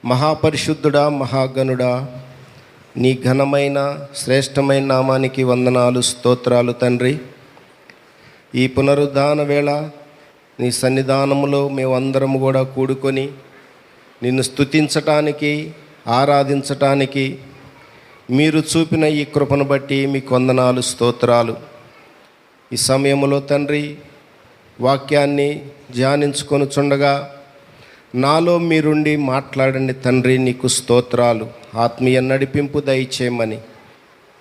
మహాపరిశుద్ధుడా, మహాగణుడా, నీ ఘనమైన శ్రేష్టమైన నామానికి వందనాలు, స్తోత్రాలు తండ్రి. ఈ పునరుద్ధాన వేళ నీ సన్నిధానములో మేమందరము కూడా కూడుకొని నిన్ను స్తుతించటానికి, ఆరాధించటానికి మీరు చూపిన ఈ కృపను బట్టి మీకు వందనాలు, స్తోత్రాలు. ఈ సమయంలో తండ్రి వాక్యాన్ని ధ్యానించుకొనుచుండగా నాలో మీరుండి మాట్లాడండి తండ్రి. నీకు స్తోత్రాలు. ఆత్మీయ నడిపింపు దయచేయమని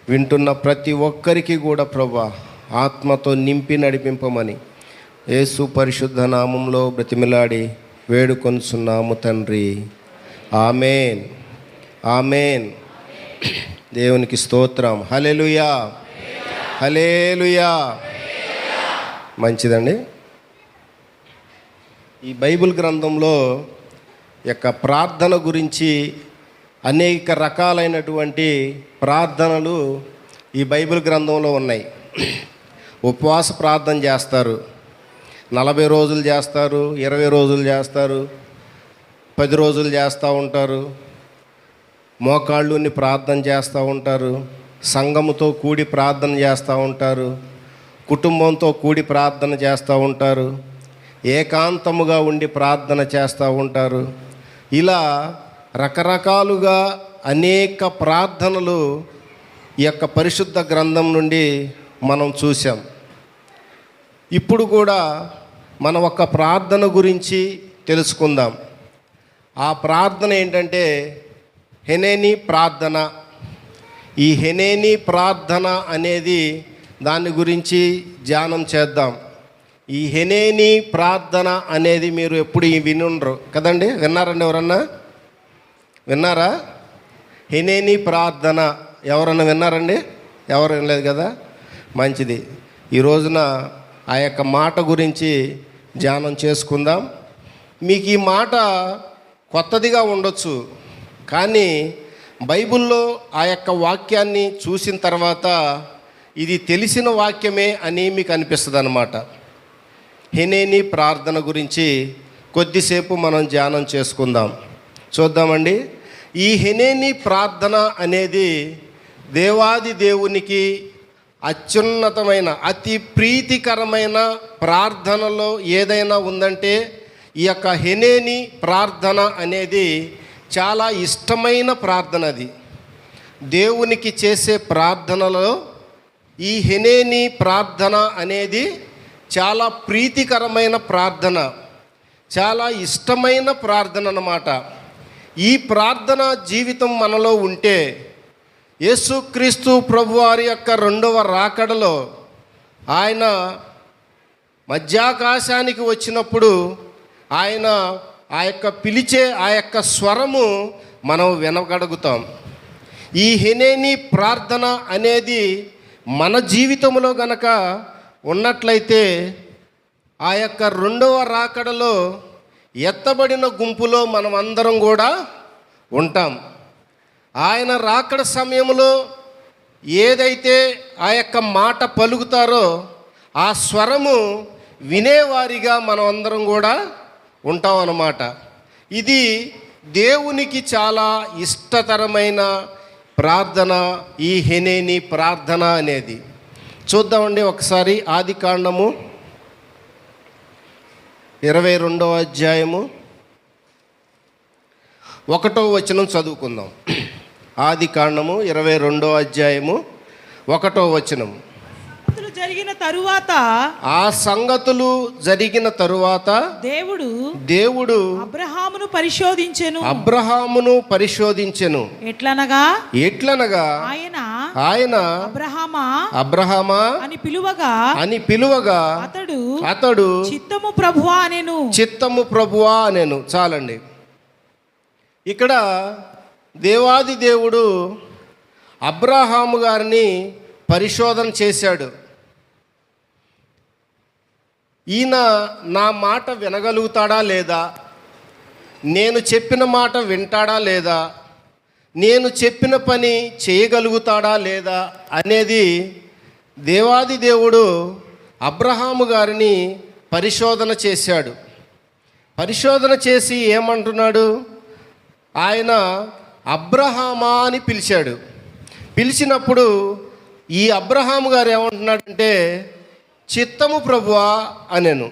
వింటున్న ప్రతి ఒక్కరికి కూడా ప్రభువా ఆత్మతో నింపి నడిపింపమని యేసు పరిశుద్ధ నామంలో బ్రతిమిలాడి వేడుకొనుచున్నాము తండ్రి. ఆమేన్, ఆమేన్. దేవునికి స్తోత్రం. హల్లెలూయా, హల్లెలూయా. మంచిదండి. ఈ బైబిల్ గ్రంథంలో యొక్క ప్రార్థన గురించి అనేక రకాలైనటువంటి ప్రార్థనలు ఈ బైబిల్ గ్రంథంలో ఉన్నాయి. ఉపవాస ప్రార్థన చేస్తారు, 40 రోజులు చేస్తారు, 20 రోజులు చేస్తారు, 10 రోజులు చేస్తూ ఉంటారు. మోకాళ్ళుని ప్రార్థన చేస్తూ ఉంటారు, సంఘముతో కూడి ప్రార్థన చేస్తూ ఉంటారు, కుటుంబంతో కూడి ప్రార్థన చేస్తూ ఉంటారు, ఏకాంతముగా ఉండి ప్రార్థన చేస్తూ ఉంటారు. ఇలా రకరకాలుగా అనేక ప్రార్థనలు ఈ యొక్క పరిశుద్ధ గ్రంథం నుండి మనం చూసాం. ఇప్పుడు కూడా మనం ఒక ప్రార్థన గురించి తెలుసుకుందాం. ఆ ప్రార్థన ఏంటంటే హెనేనీ ప్రార్థన. ఈ హెనేనీ ప్రార్థన అనేది దాని గురించి ధ్యానం చేద్దాం. ఈ హెనేనీ ప్రార్థన అనేది మీరు ఎప్పుడు వినుండరు కదండి. విన్నారండి? ఎవరన్నా విన్నారా? హెనేనీ ప్రార్థన ఎవరన్నా విన్నారండి? ఎవరు వినలేదు కదా. మంచిది. ఈ రోజున ఆ యొక్క మాట గురించి ధ్యానం చేసుకుందాం. మీకు ఈ మాట కొత్తదిగా ఉండొచ్చు, కానీ బైబిల్లో ఆ యొక్క వాక్యాన్ని చూసిన తర్వాత ఇది తెలిసిన వాక్యమే అని మీకు అనిపిస్తుంది అన్నమాట. హెనేనీ ప్రార్థన గురించి కొద్దిసేపు మనం ధ్యానం చేసుకుందాం. చూద్దామండి. ఈ హెనేనీ ప్రార్థన అనేది దేవాది దేవునికి అత్యున్నతమైన, అతి ప్రీతికరమైన ప్రార్థనలో ఏదైనా ఉందంటే ఈ యొక్క హెనేనీ ప్రార్థన అనేది చాలా ఇష్టమైన ప్రార్థన. అది దేవునికి చేసే ప్రార్థనలో ఈ హెనేనీ ప్రార్థన అనేది చాలా ప్రీతికరమైన ప్రార్థన, చాలా ఇష్టమైన ప్రార్థన అన్నమాట. ఈ ప్రార్థన జీవితం మనలో ఉంటే యేసుక్రీస్తు ప్రభువారి యొక్క 2వ రాకడలో ఆయన మధ్యాకాశానికి వచ్చినప్పుడు ఆయన ఆ యొక్క పిలిచే ఆ యొక్క స్వరము మనం వినగలుగుతాం. ఈ హెనేనీ ప్రార్థన అనేది మన జీవితంలో గనక ఉన్నట్లయితే ఆ యొక్క 2వ రాకడలో ఎత్తబడిన గుంపులో మనం అందరం కూడా ఉంటాం. ఆయన రాకడ సమయంలో ఏదైతే ఆ యొక్క మాట పలుకుతారో ఆ స్వరము వినేవారిగా మనం అందరం కూడా ఉంటాం అన్నమాట. ఇది దేవునికి చాలా ఇష్టతరమైన ప్రార్థన ఈ హెనేనీ ప్రార్థన అనేది. చూద్దామండి ఒకసారి. ఆదికాండము 22వ అధ్యాయము 1వ వచనం చదువుకుందాం. ఆదికాండము 22వ అధ్యాయము 1వ వచనం. ఆ సంగతులు జరిగిన తరువాత దేవుడు అబ్రహామును పరిశోధించెను. ఎట్లనగా ఆయన అబ్రహామా అని పిలువగా అతడు చిత్తము ప్రభువా అనెను. చాలండి. ఇక్కడ దేవాది దేవుడు అబ్రహాము గారిని పరిశోధన చేశాడు. ఈయన నా మాట వినగలుగుతాడా లేదా, నేను చెప్పిన మాట వింటాడా లేదా, నేను చెప్పిన పని చేయగలుగుతాడా లేదా అనేది దేవాది దేవుడు అబ్రహాము గారిని పరిశోధన చేశాడు. పరిశోధన చేసి ఏమంటున్నాడు? ఆయన అబ్రహామా అని పిలిచాడు. పిలిచినప్పుడు ఈ అబ్రహాము గారు ఏమంటున్నాడంటే, చిత్తము ప్రభువా అనెను.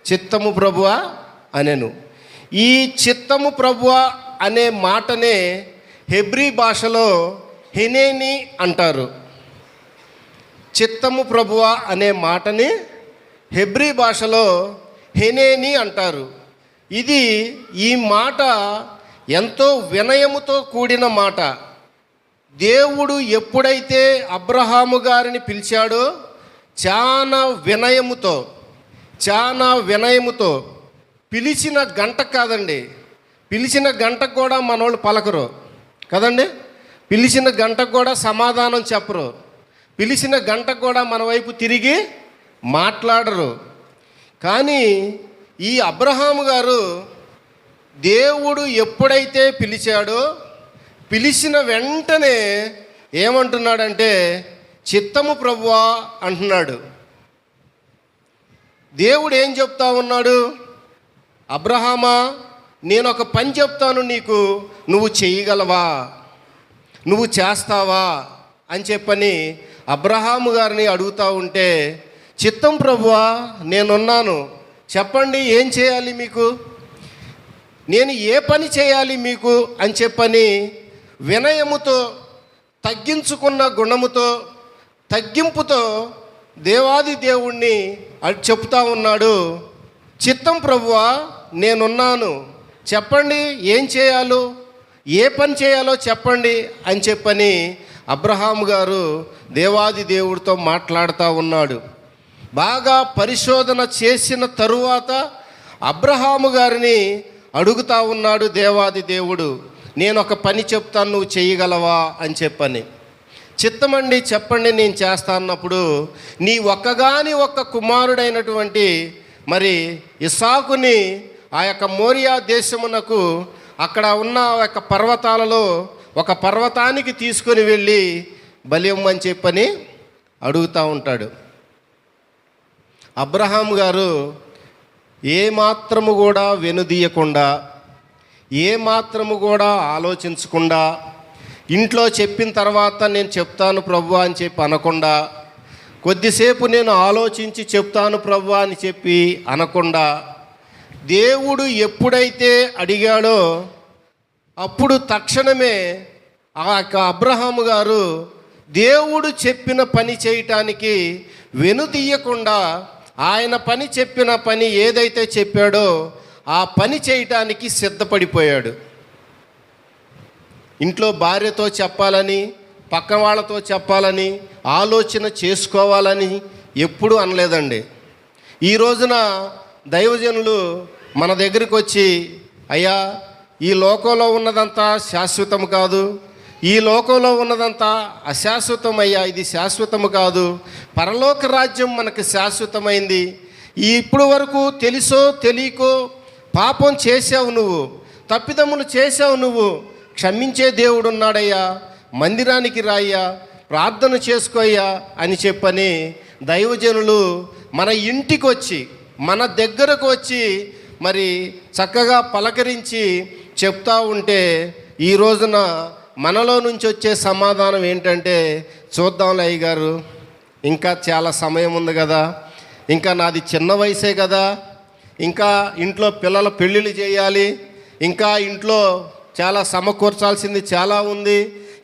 చిత్తము ప్రభువా అనెను. ఈ చిత్తము ప్రభువా అనే మాటనే హెబ్రీ భాషలో హెనేని అంటారు. చిత్తము ప్రభువా అనే మాటని హెబ్రీ భాషలో హెనేని అంటారు. ఈ మాట ఎంతో వినయముతో కూడిన మాట. దేవుడు ఎప్పుడైతే అబ్రహాము గారిని పిలిచాడో చాలా వినయముతో పిలిచిన గంట కాదండి, పిలిచిన గంటకు కూడా మనోళ్ళు పలకరు కదండి, పిలిచిన గంటకు కూడా సమాధానం చెప్పరు, పిలిచిన గంటకు కూడా మన వైపు తిరిగి మాట్లాడరు. కానీ ఈ అబ్రహాము గారు దేవుడు ఎప్పుడైతే పిలిచాడో పిలిచిన వెంటనే ఏమంటున్నాడంటే, చిత్తము ప్రభువా అంటున్నాడు. దేవుడు ఏం చెప్తా ఉన్నాడు? అబ్రహామా, నేను ఒక పని చెప్తాను నీకు, నువ్వు చేయగలవా, నువ్వు చేస్తావా అని చెప్పని అబ్రహాము గారిని అడుగుతూ ఉంటే, చిత్తం ప్రభువా నేనున్నాను, చెప్పండి ఏం చేయాలి మీకు, నేను ఏ పని చేయాలి మీకు అని చెప్పని వినయముతో, తగ్గించుకున్న గుణముతో, తగ్గింపుతో దేవాది దేవుణ్ణి చెప్తా ఉన్నాడు. చిత్తం ప్రభువా నేనున్నాను, చెప్పండి ఏం చేయాలో, ఏ పని చేయాలో చెప్పండి అని చెప్పని అబ్రహాము గారు దేవాది దేవుడితో మాట్లాడుతూ ఉన్నాడు. బాగా పరిశోధన చేసిన తరువాత అబ్రహాము గారిని అడుగుతా ఉన్నాడు దేవాది దేవుడు, నేను ఒక పని చెప్తాను, నువ్వు చేయగలవా అని చెప్పని. చిత్తమండి చెప్పండి నేను చేస్తా అన్నప్పుడు, నీ ఒక్క కుమారుడైనటువంటి మరి ఇస్సాకుని ఆ యొక్క మోరియా దేశమునకు అక్కడ ఉన్న ఒక పర్వతాలలో ఒక పర్వతానికి తీసుకొని వెళ్ళి బలియమ్మని చెప్పని అడుగుతూ ఉంటాడు. అబ్రహాము గారు ఏమాత్రము కూడా వెనుదీయకుండా, ఏమాత్రము కూడా ఆలోచించకుండా, ఇంట్లో చెప్పిన తర్వాత నేను చెప్తాను ప్రభువా అని చెప్పి అనకుండా, కొద్దిసేపు నేను ఆలోచించి చెప్తాను ప్రభువా అని చెప్పి అనకుండా, దేవుడు ఎప్పుడైతే అడిగాడో అప్పుడు తక్షణమే ఆ యొక్క అబ్రహాము గారు దేవుడు చెప్పిన పని చేయటానికి వెనుదీయకుండా, ఆయన పని చెప్పిన పని ఏదైతే చెప్పాడో ఆ పని చేయటానికి సిద్ధపడిపోయాడు. ఇంట్లో భార్యతో చెప్పాలని, పక్క వాళ్ళతో చెప్పాలని, ఆలోచన చేసుకోవాలని ఎప్పుడూ అనలేదండి. ఈ రోజున దైవజనులు మన దగ్గరికి వచ్చి, అయ్యా ఈ లోకంలో ఉన్నదంతా శాశ్వతం కాదు, ఈ లోకంలో ఉన్నదంతా అశాశ్వతం అయ్యా, ఇది శాశ్వతము కాదు, పరలోక రాజ్యం మనకు శాశ్వతమైంది, ఇప్పుడు వరకు తెలుసో తెలియకో పాపం చేసావు నువ్వు, తప్పిదములు చేసావు నువ్వు, క్షమించే దేవుడు ఉన్నాడయ్యా, మందిరానికి రాయ్యా, ప్రార్థన చేసుకోయ్యా అని చెప్పని దైవజనులు మన ఇంటికి వచ్చి, మన దగ్గరకు వచ్చి మరి చక్కగా పలకరించి చెప్తా ఉంటే, ఈ రోజున మనలో నుంచి వచ్చే సమాధానం ఏంటంటే, చూద్దాంలే అయ్య గారు, ఇంకా చాలా సమయం ఉంది కదా, ఇంకా నాది చిన్న వయసే కదా, ఇంకా ఇంట్లో పిల్లల పెళ్ళిళ్ళు చేయాలి, ఇంకా ఇంట్లో చాలా సమకూర్చాల్సింది చాలా ఉంది,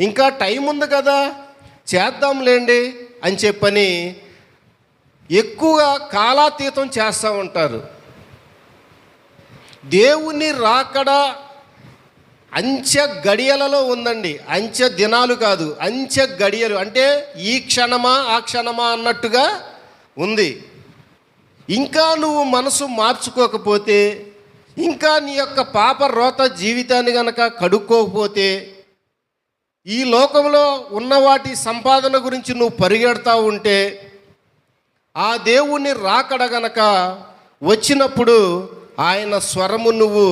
ఇంకా టైం ఉంది కదా చేద్దాంలేండి అని చెప్పని ఎక్కువగా కాలాతీతం చేస్తూ ఉంటారు. దేవుని రాకడ అంచె గడియలలో ఉందండి, అంచె దినాలు కాదు, అంచె గడియలు, అంటే ఈ క్షణమా ఆ క్షణమా అన్నట్టుగా ఉంది. ఇంకా నువ్వు మనసు మార్చుకోకపోతే, ఇంకా నీ యొక్క పాప రోత జీవితాన్ని గనక కడుక్కోకపోతే, ఈ లోకంలో ఉన్న వాటి సంపాదన గురించి నువ్వు పరిగెడతా ఉంటే, ఆ దేవుని రాకడ గనక వచ్చినప్పుడు ఆయన స్వరము నువ్వు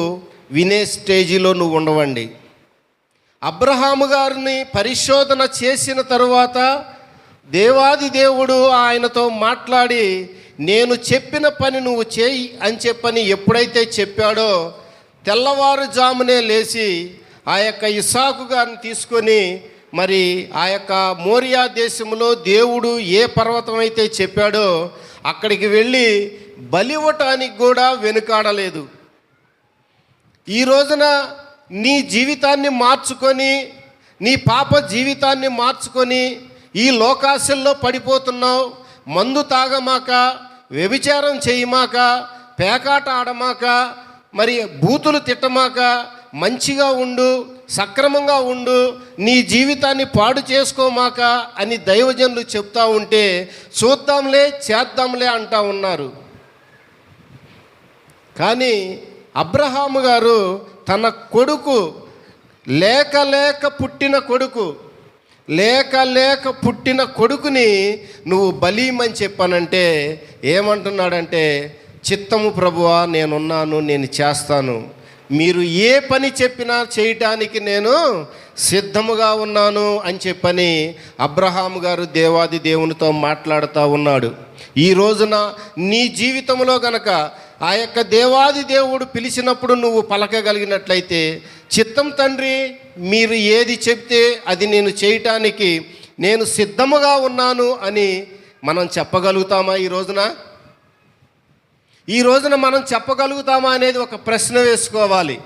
వినే స్టేజిలో నువ్వు ఉండవండి. అబ్రహాము గారిని పరిశోధన చేసిన తరువాత దేవాది దేవుడు ఆయనతో మాట్లాడి, నేను చెప్పిన పని నువ్వు చేయి అని చెప్పని ఎప్పుడైతే చెప్పాడో, తెల్లవారుజామునే లేచి ఆ యొక్క ఇస్సాకు గారిని తీసుకొని మరి ఆ యొక్క మోరియా దేశంలో దేవుడు ఏ పర్వతం అయితే చెప్పాడో అక్కడికి వెళ్ళి బలి ఇవ్వటానికి కూడా వెనుకాడలేదు. ఈ రోజున నీ జీవితాన్ని మార్చుకొని, నీ పాప జీవితాన్ని మార్చుకొని ఈ లోకాశల్లో పడిపోతున్నావు. మందు తాగమాక, వ్యభిచారం చేయమాక, పేకాట ఆడమాక, మరి బూతులు తిట్టమాక, మంచిగా ఉండు, సక్రమంగా ఉండు, నీ జీవితాన్ని పాడు చేసుకోమాక అని దైవజనులు చెప్తా ఉంటే చూద్దాంలే చేద్దాంలే అంటా ఉన్నారు. కానీ అబ్రహాము గారు తన కొడుకు లేక లేక పుట్టిన కొడుకుని నువ్వు బలీమని చెప్పానంటే ఏమంటున్నాడంటే, చిత్తము ప్రభువా నేనున్నాను, నేను చేస్తాను, మీరు ఏ పని చెప్పినా చేయటానికి నేను సిద్ధముగా ఉన్నాను అని చెప్పని అబ్రహాము గారు దేవాది దేవునితో మాట్లాడుతూ ఉన్నాడు. ఈ రోజున నీ జీవితంలో గనక ఆ యొక్క దేవాది దేవుడు పిలిచినప్పుడు నువ్వు పలకగలిగినట్లయితే, చిత్తం తండ్రి మీరు ఏది చెప్తే అది నేను చేయటానికి నేను సిద్ధముగా ఉన్నాను అని మనం చెప్పగలుగుతామా? ఈ రోజున మనం చెప్పగలుగుతామా అనేది ఒక ప్రశ్న వేసుకోవాలి.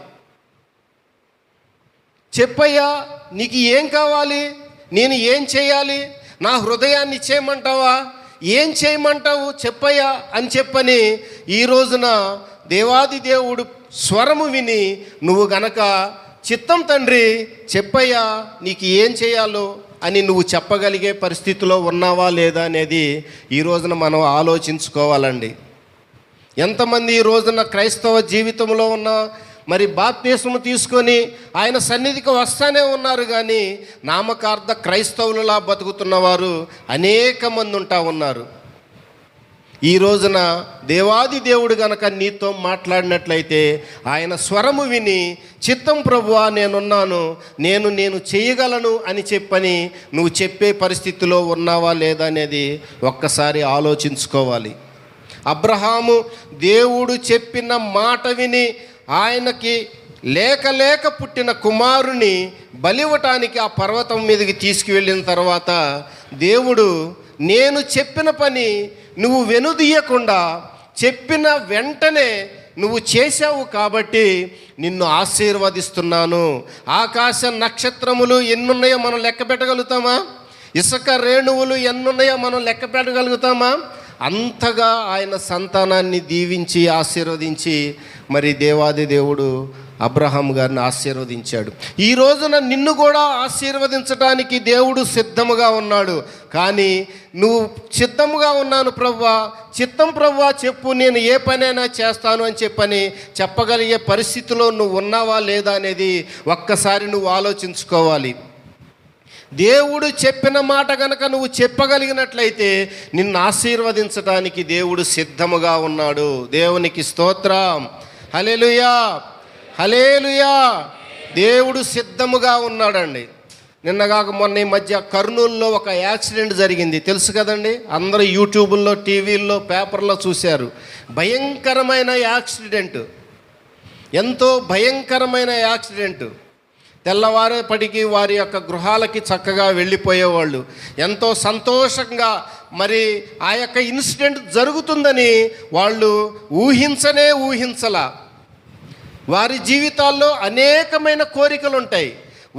చెప్పయ్యా, నీకు ఏం కావాలి, నేను ఏం చేయాలి, నా హృదయాన్ని ఇచ్చేయమంటావా, ఏం చేయమంటావు చెప్పయ్యా అని చెప్పని ఈ రోజున దేవాది దేవుడు స్వరము విని నువ్వు గనక చిత్తం తండ్రి చెప్పయ్యా నీకు ఏం చేయాలో అని నువ్వు చెప్పగలిగే పరిస్థితిలో ఉన్నావా లేదా అనేది ఈ రోజున మనం ఆలోచించుకోవాలండి. ఎంతమంది ఈ రోజున క్రైస్తవ జీవితంలో ఉన్న మరి బాప్తిస్మము తీసుకొని ఆయన సన్నిధికి వస్తానే ఉన్నారు, కానీ నామకార్థ క్రైస్తవులలా బతుకుతున్నవారు అనేక మంది ఉంటా ఉన్నారు. ఈ రోజున దేవాది దేవుడు గనక నీతో మాట్లాడినట్లయితే ఆయన స్వరము విని చిత్తం ప్రభువా నేనున్నాను, నేను చేయగలను అని చెప్పని నువ్వు చెప్పే పరిస్థితిలో ఉన్నావా లేదా అనేది ఒక్కసారి ఆలోచించుకోవాలి. అబ్రహాము దేవుడు చెప్పిన మాట విని ఆయనకి లేక పుట్టిన కుమారుని బలివ్వటానికి ఆ పర్వతం మీదకి తీసుకువెళ్ళిన తర్వాత దేవుడు నేను చెప్పిన పని నువ్వు వెనుదీయకుండా చెప్పిన వెంటనే నువ్వు చేశావు కాబట్టి నిన్ను ఆశీర్వదిస్తున్నాను. ఆకాశ నక్షత్రములు ఎన్నున్నాయో మనం లెక్క పెట్టగలుగుతామా? ఇసుక రేణువులు ఎన్నున్నాయో మనం లెక్క పెట్టగలుగుతామా? అంతగా ఆయన సంతానాన్ని దీవించి ఆశీర్వదించి మరి దేవాది దేవుడు అబ్రహాం గారిని ఆశీర్వదించాడు. ఈ రోజున నిన్ను కూడా ఆశీర్వదించడానికి దేవుడు సిద్ధముగా ఉన్నాడు. కానీ నువ్వు సిద్ధముగా ఉన్నాను ప్రభువా, చిత్తం ప్రభువా చెప్పు, నేను ఏ పనైనా చేస్తాను అని చెప్పగలిగే పరిస్థితిలో నువ్వు ఉన్నావా లేదా అనేది ఒక్కసారి నువ్వు ఆలోచించుకోవాలి. దేవుడు చెప్పిన మాట గనక నువ్వు చెప్పగలిగినట్లయితే నిన్ను ఆశీర్వదించడానికి దేవుడు సిద్ధముగా ఉన్నాడు. దేవునికి స్తోత్రం. హల్లెలూయా, హల్లెలూయా. దేవుడు సిద్ధముగా ఉన్నాడండి. నిన్నగాక మొన్న ఈ మధ్య కర్నూలులో ఒక యాక్సిడెంట్ జరిగింది, తెలుసు కదండి. అందరూ యూట్యూబుల్లో, టీవీల్లో, పేపర్లో చూశారు. భయంకరమైన యాక్సిడెంట్, ఎంతో భయంకరమైన యాక్సిడెంట్. తెల్లవారేపటికి వారి యొక్క గృహాలకి చక్కగా వెళ్ళిపోయేవాళ్ళు ఎంతో సంతోషంగా మరి ఆ యొక్క ఇన్సిడెంట్ జరుగుతుందని వాళ్ళు ఊహించలా. వారి జీవితాల్లో అనేకమైన కోరికలు ఉంటాయి.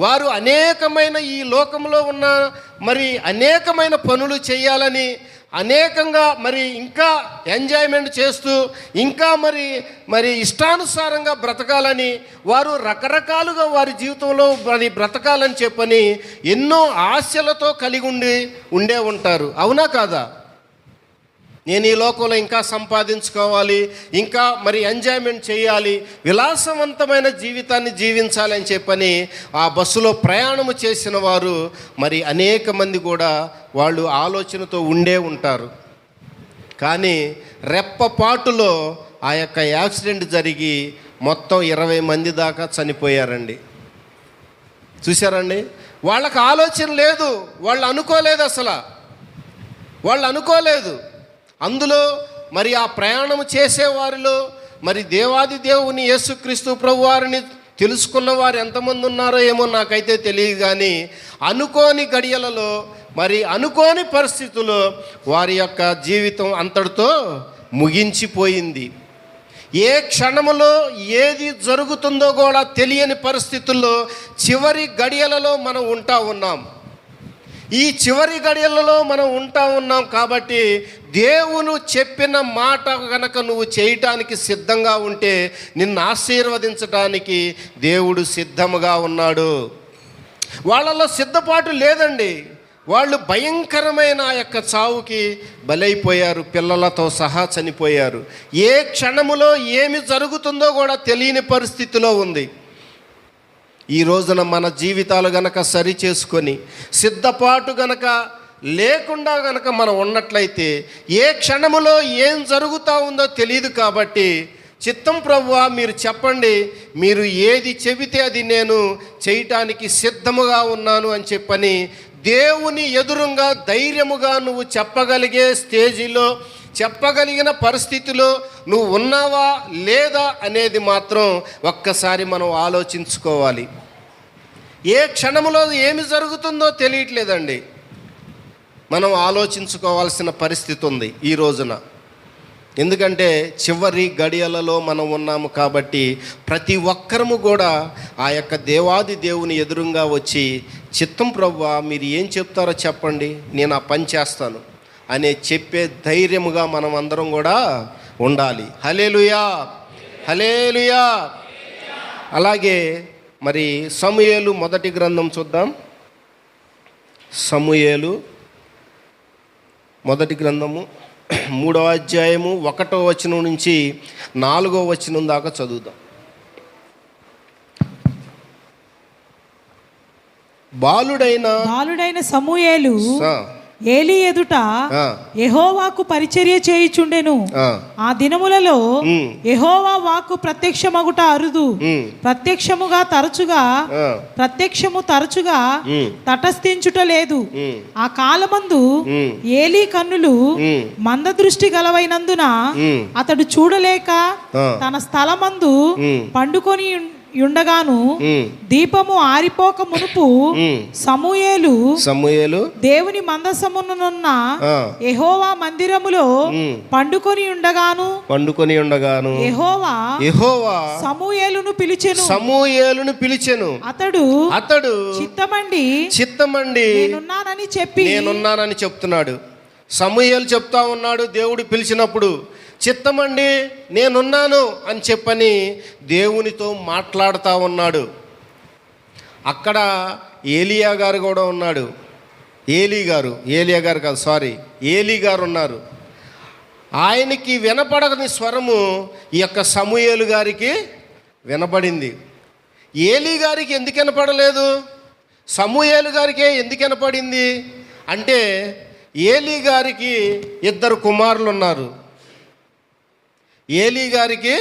వారు అనేకమైన ఈ లోకంలో ఉన్న మరి అనేకమైన పనులు చేయాలని, అనేకంగా మరి ఇంకా ఎంజాయ్మెంట్ చేస్తూ ఇంకా మరి ఇష్టానుసారంగా బ్రతకాలని, వారు రకరకాలుగా వారి జీవితంలో మరి బ్రతకాలని చెప్పని ఎన్నో ఆశలతో కలిగి ఉండే ఉంటారు. అవునా కాదా? నేను ఈ లోకంలో ఇంకా సంపాదించుకోవాలి, ఇంకా మరి ఎంజాయ్మెంట్ చేయాలి, విలాసవంతమైన జీవితాన్ని జీవించాలి అని చెప్పని ఆ బస్సులో ప్రయాణము చేసిన వారు మరి అనేక మంది కూడా వాళ్ళు ఆలోచనతో ఉండే ఉంటారు. కానీ రెప్పపాటులో ఆ యొక్క యాక్సిడెంట్ జరిగి మొత్తం 20 మంది దాకా చనిపోయారండి. చూశారండి? వాళ్ళకి ఆలోచన లేదు, వాళ్ళు అనుకోలేదు. అందులో మరి ఆ ప్రయాణం చేసేవారిలో మరి దేవాది దేవుని యేసుక్రీస్తు ప్రభు వారిని తెలుసుకున్న వారు ఎంతమంది ఉన్నారో ఏమో నాకైతే తెలియదు. కానీ అనుకోని గడియలలో, మరి అనుకోని పరిస్థితుల్లో వారి యొక్క జీవితం అంతటితో ముగించిపోయింది. ఏ క్షణములో ఏది జరుగుతుందో కూడా తెలియని పరిస్థితుల్లో చివరి గడియలలో మనం ఉన్నాం. ఈ చివరి గడియలలో మనం ఉన్నాం కాబట్టి దేవుడు చెప్పిన మాట కనుక నువ్వు చేయటానికి సిద్ధంగా ఉంటే నిన్ను ఆశీర్వదించడానికి దేవుడు సిద్ధముగా ఉన్నాడు. వాళ్ళలో సిద్ధపాటు లేదండి. వాళ్ళు భయంకరమైన ఆ యొక్క చావుకి బలైపోయారు, పిల్లలతో సహా చనిపోయారు. ఏ క్షణములో ఏమి జరుగుతుందో కూడా తెలియని పరిస్థితిలో ఉంది. ఈ రోజున మన జీవితాలు గనక సరి చేసుకొని సిద్ధపాటు గనక లేకుండా గనక మనం ఉన్నట్లయితే ఏ క్షణములో ఏం జరుగుతూ ఉందో తెలియదు. కాబట్టి చిత్తం ప్రభువా మీరు చెప్పండి, మీరు ఏది చెబితే అది నేను చేయటానికి సిద్ధముగా ఉన్నాను అని చెప్పని దేవుని ఎదురుగా ధైర్యముగా నువ్వు చెప్పగలిగే స్టేజిలో, చెప్పగలిగిన పరిస్థితిలో నువ్వు ఉన్నావా లేదా అనేది మాత్రం ఒక్కసారి మనం ఆలోచించుకోవాలి. ఏ క్షణంలో ఏమి జరుగుతుందో తెలియట్లేదండి. మనం ఆలోచించుకోవాల్సిన పరిస్థితి ఉంది ఈ రోజున. ఎందుకంటే చివరి గడియలలో మనం ఉన్నాము కాబట్టి ప్రతి ఒక్కరము కూడా ఆ యొక్క దేవాది దేవుని ఎదురుగా వచ్చి చిత్తం ప్రభువా మీరు ఏం చెప్తారో చెప్పండి, నేను ఆ పని చేస్తాను అనే చెప్పే ధైర్యముగా మనం అందరం కూడా ఉండాలి. హల్లెలూయా, హల్లెలూయా. అలాగే మరి సమూయేలు మొదటి గ్రంథం చూద్దాం. సమూయేలు మొదటి గ్రంథము 3వ అధ్యాయము 1వ వచనం నుంచి 4వ వచనం దాకా చదువుదాం. బాలుడైన సమూయేలు ఏలీ ఎదుట యెహోవాకు పరిచర్య చేయుచుండెను. ఆ దినములలో యెహోవా వాక్కు ప్రత్యక్షమగుట అరుదు. ప్రత్యక్షము తరచుగా తటస్థించుట లేదు. ఆ కాలమందు ఏలీ కన్నులు మందదృష్టి గలవైనందున అతడు చూడలేక తన స్థలమందు పండుకొని ఉండగాను దీపము ఆరిపోక మునుపు సమూయేలు దేవుని మందసమునున్న యెహోవా మందిరములో పండుకొని ఉండగాను యెహోవా సమూయేలును పిలిచెను. అతడు చిత్తమండి నేనున్నానని చెప్తున్నాడు. సమూయేలు చెప్తా ఉన్నాడు. దేవుడు పిలిచినప్పుడు చిత్తమండి నేనున్నాను అని చెప్పని దేవునితో మాట్లాడుతూ ఉన్నాడు. అక్కడ ఏలియా గారు కూడా ఉన్నాడు. ఏలియా గారు ఉన్నారు. ఆయనకి వినపడని స్వరము ఈ యొక్క సమూయేలు గారికి వినపడింది. ఏలీ గారికి ఎందుకు వినపడలేదు, సమూయేలు గారికే ఎందుకు వినపడింది అంటే ఏలీ గారికి 2 కుమారులు ఉన్నారు. ఏలీ గారికి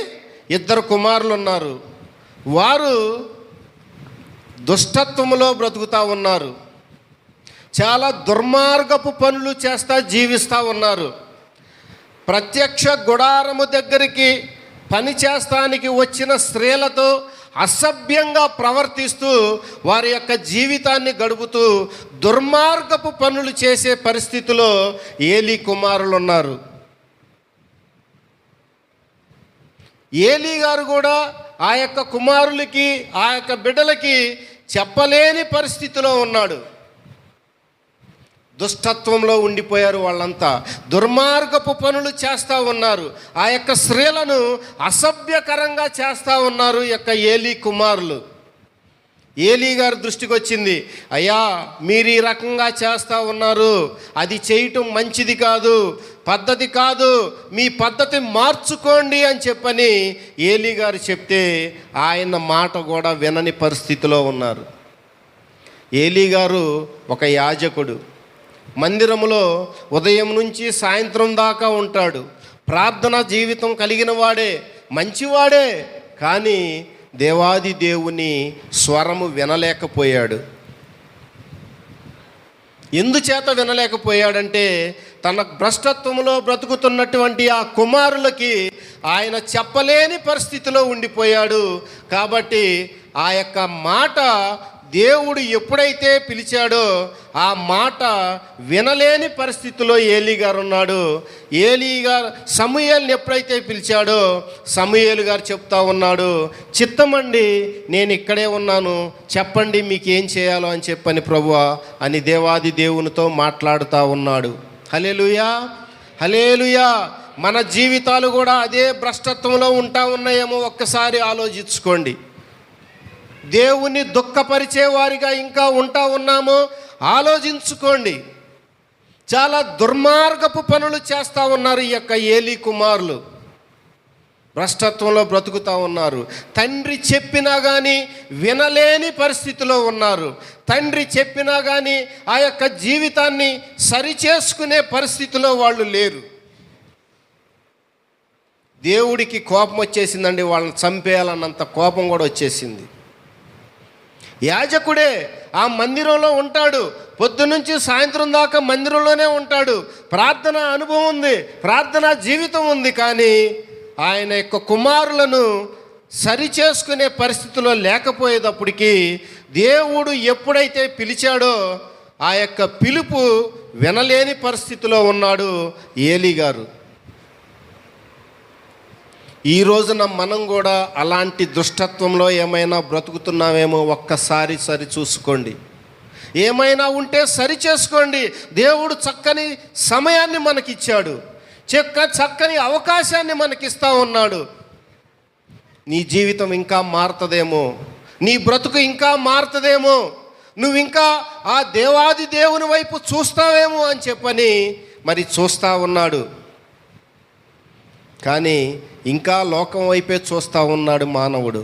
2 కుమారులు ఉన్నారు. వారు దుష్టత్వములో బ్రతుకుతూ ఉన్నారు. చాలా దుర్మార్గపు పనులు చేస్తూ జీవిస్తూ ఉన్నారు. ప్రత్యక్ష గుడారము దగ్గరికి పని చేస్తానికి వచ్చిన స్త్రీలతో అసభ్యంగా ప్రవర్తిస్తూ వారి యొక్క జీవితాన్ని గడుపుతూ దుర్మార్గపు పనులు చేసే పరిస్థితిలో ఏలీ కుమారులు ఉన్నారు. ఏలీ గారు కూడా ఆ యొక్క కుమారులకి ఆ యొక్క బిడ్డలకి చెప్పలేని పరిస్థితిలో ఉన్నాడు. దుష్టత్వంలో ఉండిపోయారు. వాళ్ళంతా దుర్మార్గపు పనులు చేస్తూ ఉన్నారు. ఆ యొక్క స్త్రీలను అసభ్యకరంగా చేస్తూ ఉన్నారు ఈ యొక్క ఏలీ కుమారులు. ఏలీ గారి దృష్టికి వచ్చింది, అయ్యా మీరు ఈ రకంగా చేస్తూ ఉన్నారు, అది చేయటం మంచిది కాదు, పద్ధతి కాదు, మీ పద్ధతి మార్చుకోండి అని చెప్పని ఏలీ గారు చెప్తే ఆయన మాట కూడా వినని పరిస్థితిలో ఉన్నారు. ఏలీ గారు ఒక యాజకుడు. మందిరములో ఉదయం నుంచి సాయంత్రం దాకా ఉంటాడు. ప్రార్థన జీవితం కలిగిన వాడే, మంచివాడే. కానీ దేవాది దేవుని స్వరము వినలేకపోయాడు. ఎందుచేత వినలేకపోయాడంటే తన భ్రష్టత్వంలో బ్రతుకుతున్నటువంటి ఆ కుమారులకి ఆయన చెప్పలేని పరిస్థితిలో ఉండిపోయాడు. కాబట్టి ఆ యొక్క మాట దేవుడు ఎప్పుడైతే పిలిచాడో ఆ మాట వినలేని పరిస్థితిలో ఏలీ గారు ఉన్నాడు. ఏలీ గారు సమూయేలుని ఎప్పుడైతే పిలిచాడో సమూయేలు గారు చెప్తా ఉన్నాడు, చిత్తమండి, నేను ఇక్కడే ఉన్నాను, చెప్పండి మీకు ఏం చేయాలో అని చెప్పని ప్రభువా అని దేవాది దేవునితో మాట్లాడుతూ ఉన్నాడు. హల్లెలూయా, హల్లెలూయా. మన జీవితాలు కూడా అదే భ్రష్టత్వంలో ఉంటా ఉన్నాయేమో ఒక్కసారి ఆలోచించుకోండి. దేవుని దుఃఖపరిచే వారిగా ఇంకా ఉంటా ఉన్నామో ఆలోచించుకోండి. చాలా దుర్మార్గపు పనులు చేస్తూ ఉన్నారు ఈ యొక్క ఏలీ కుమారులు. భ్రష్టత్వంలో బ్రతుకుతూ ఉన్నారు. తండ్రి చెప్పినా కానీ వినలేని పరిస్థితిలో ఉన్నారు. తండ్రి చెప్పినా కానీ ఆ యొక్క జీవితాన్ని సరిచేసుకునే పరిస్థితిలో వాళ్ళు లేరు. దేవుడికి కోపం వచ్చేసిందండి, వాళ్ళని చంపేయాలన్నంత కోపం కూడా వచ్చేసింది. యాజకుడే ఆ మందిరంలో ఉంటాడు, పొద్దునుంచి సాయంత్రం దాకా మందిరంలోనే ఉంటాడు, ప్రార్థన అనుభవం ఉంది, ప్రార్థన జీవితం ఉంది. కానీ ఆయన యొక్క కుమారులను సరిచేసుకునే పరిస్థితిలో లేకపోయేటప్పటికీ దేవుడు ఎప్పుడైతే పిలిచాడో ఆ యొక్క పిలుపు వినలేని పరిస్థితిలో ఉన్నాడు ఏలీ గారు. ఈ రోజున మనం కూడా అలాంటి దుష్టత్వంలో ఏమైనా బ్రతుకుతున్నామేమో ఒక్కసారి సరి చూసుకోండి. ఏమైనా ఉంటే సరి చేసుకోండి. దేవుడు చక్కని సమయాన్ని మనకిచ్చాడు, చక్కని అవకాశాన్ని మనకిస్తూ ఉన్నాడు. నీ జీవితం ఇంకా మారుతుందేమో, నీ బ్రతుకు ఇంకా మారుతుందేమో, నువ్వు ఇంకా ఆ దేవాది దేవుని వైపు చూస్తావేమో అని చెప్పని మరి చూస్తూ ఉన్నాడు. కానీ ఇంకా లోకం వైపే చూస్తూ ఉన్నాడు మానవుడు.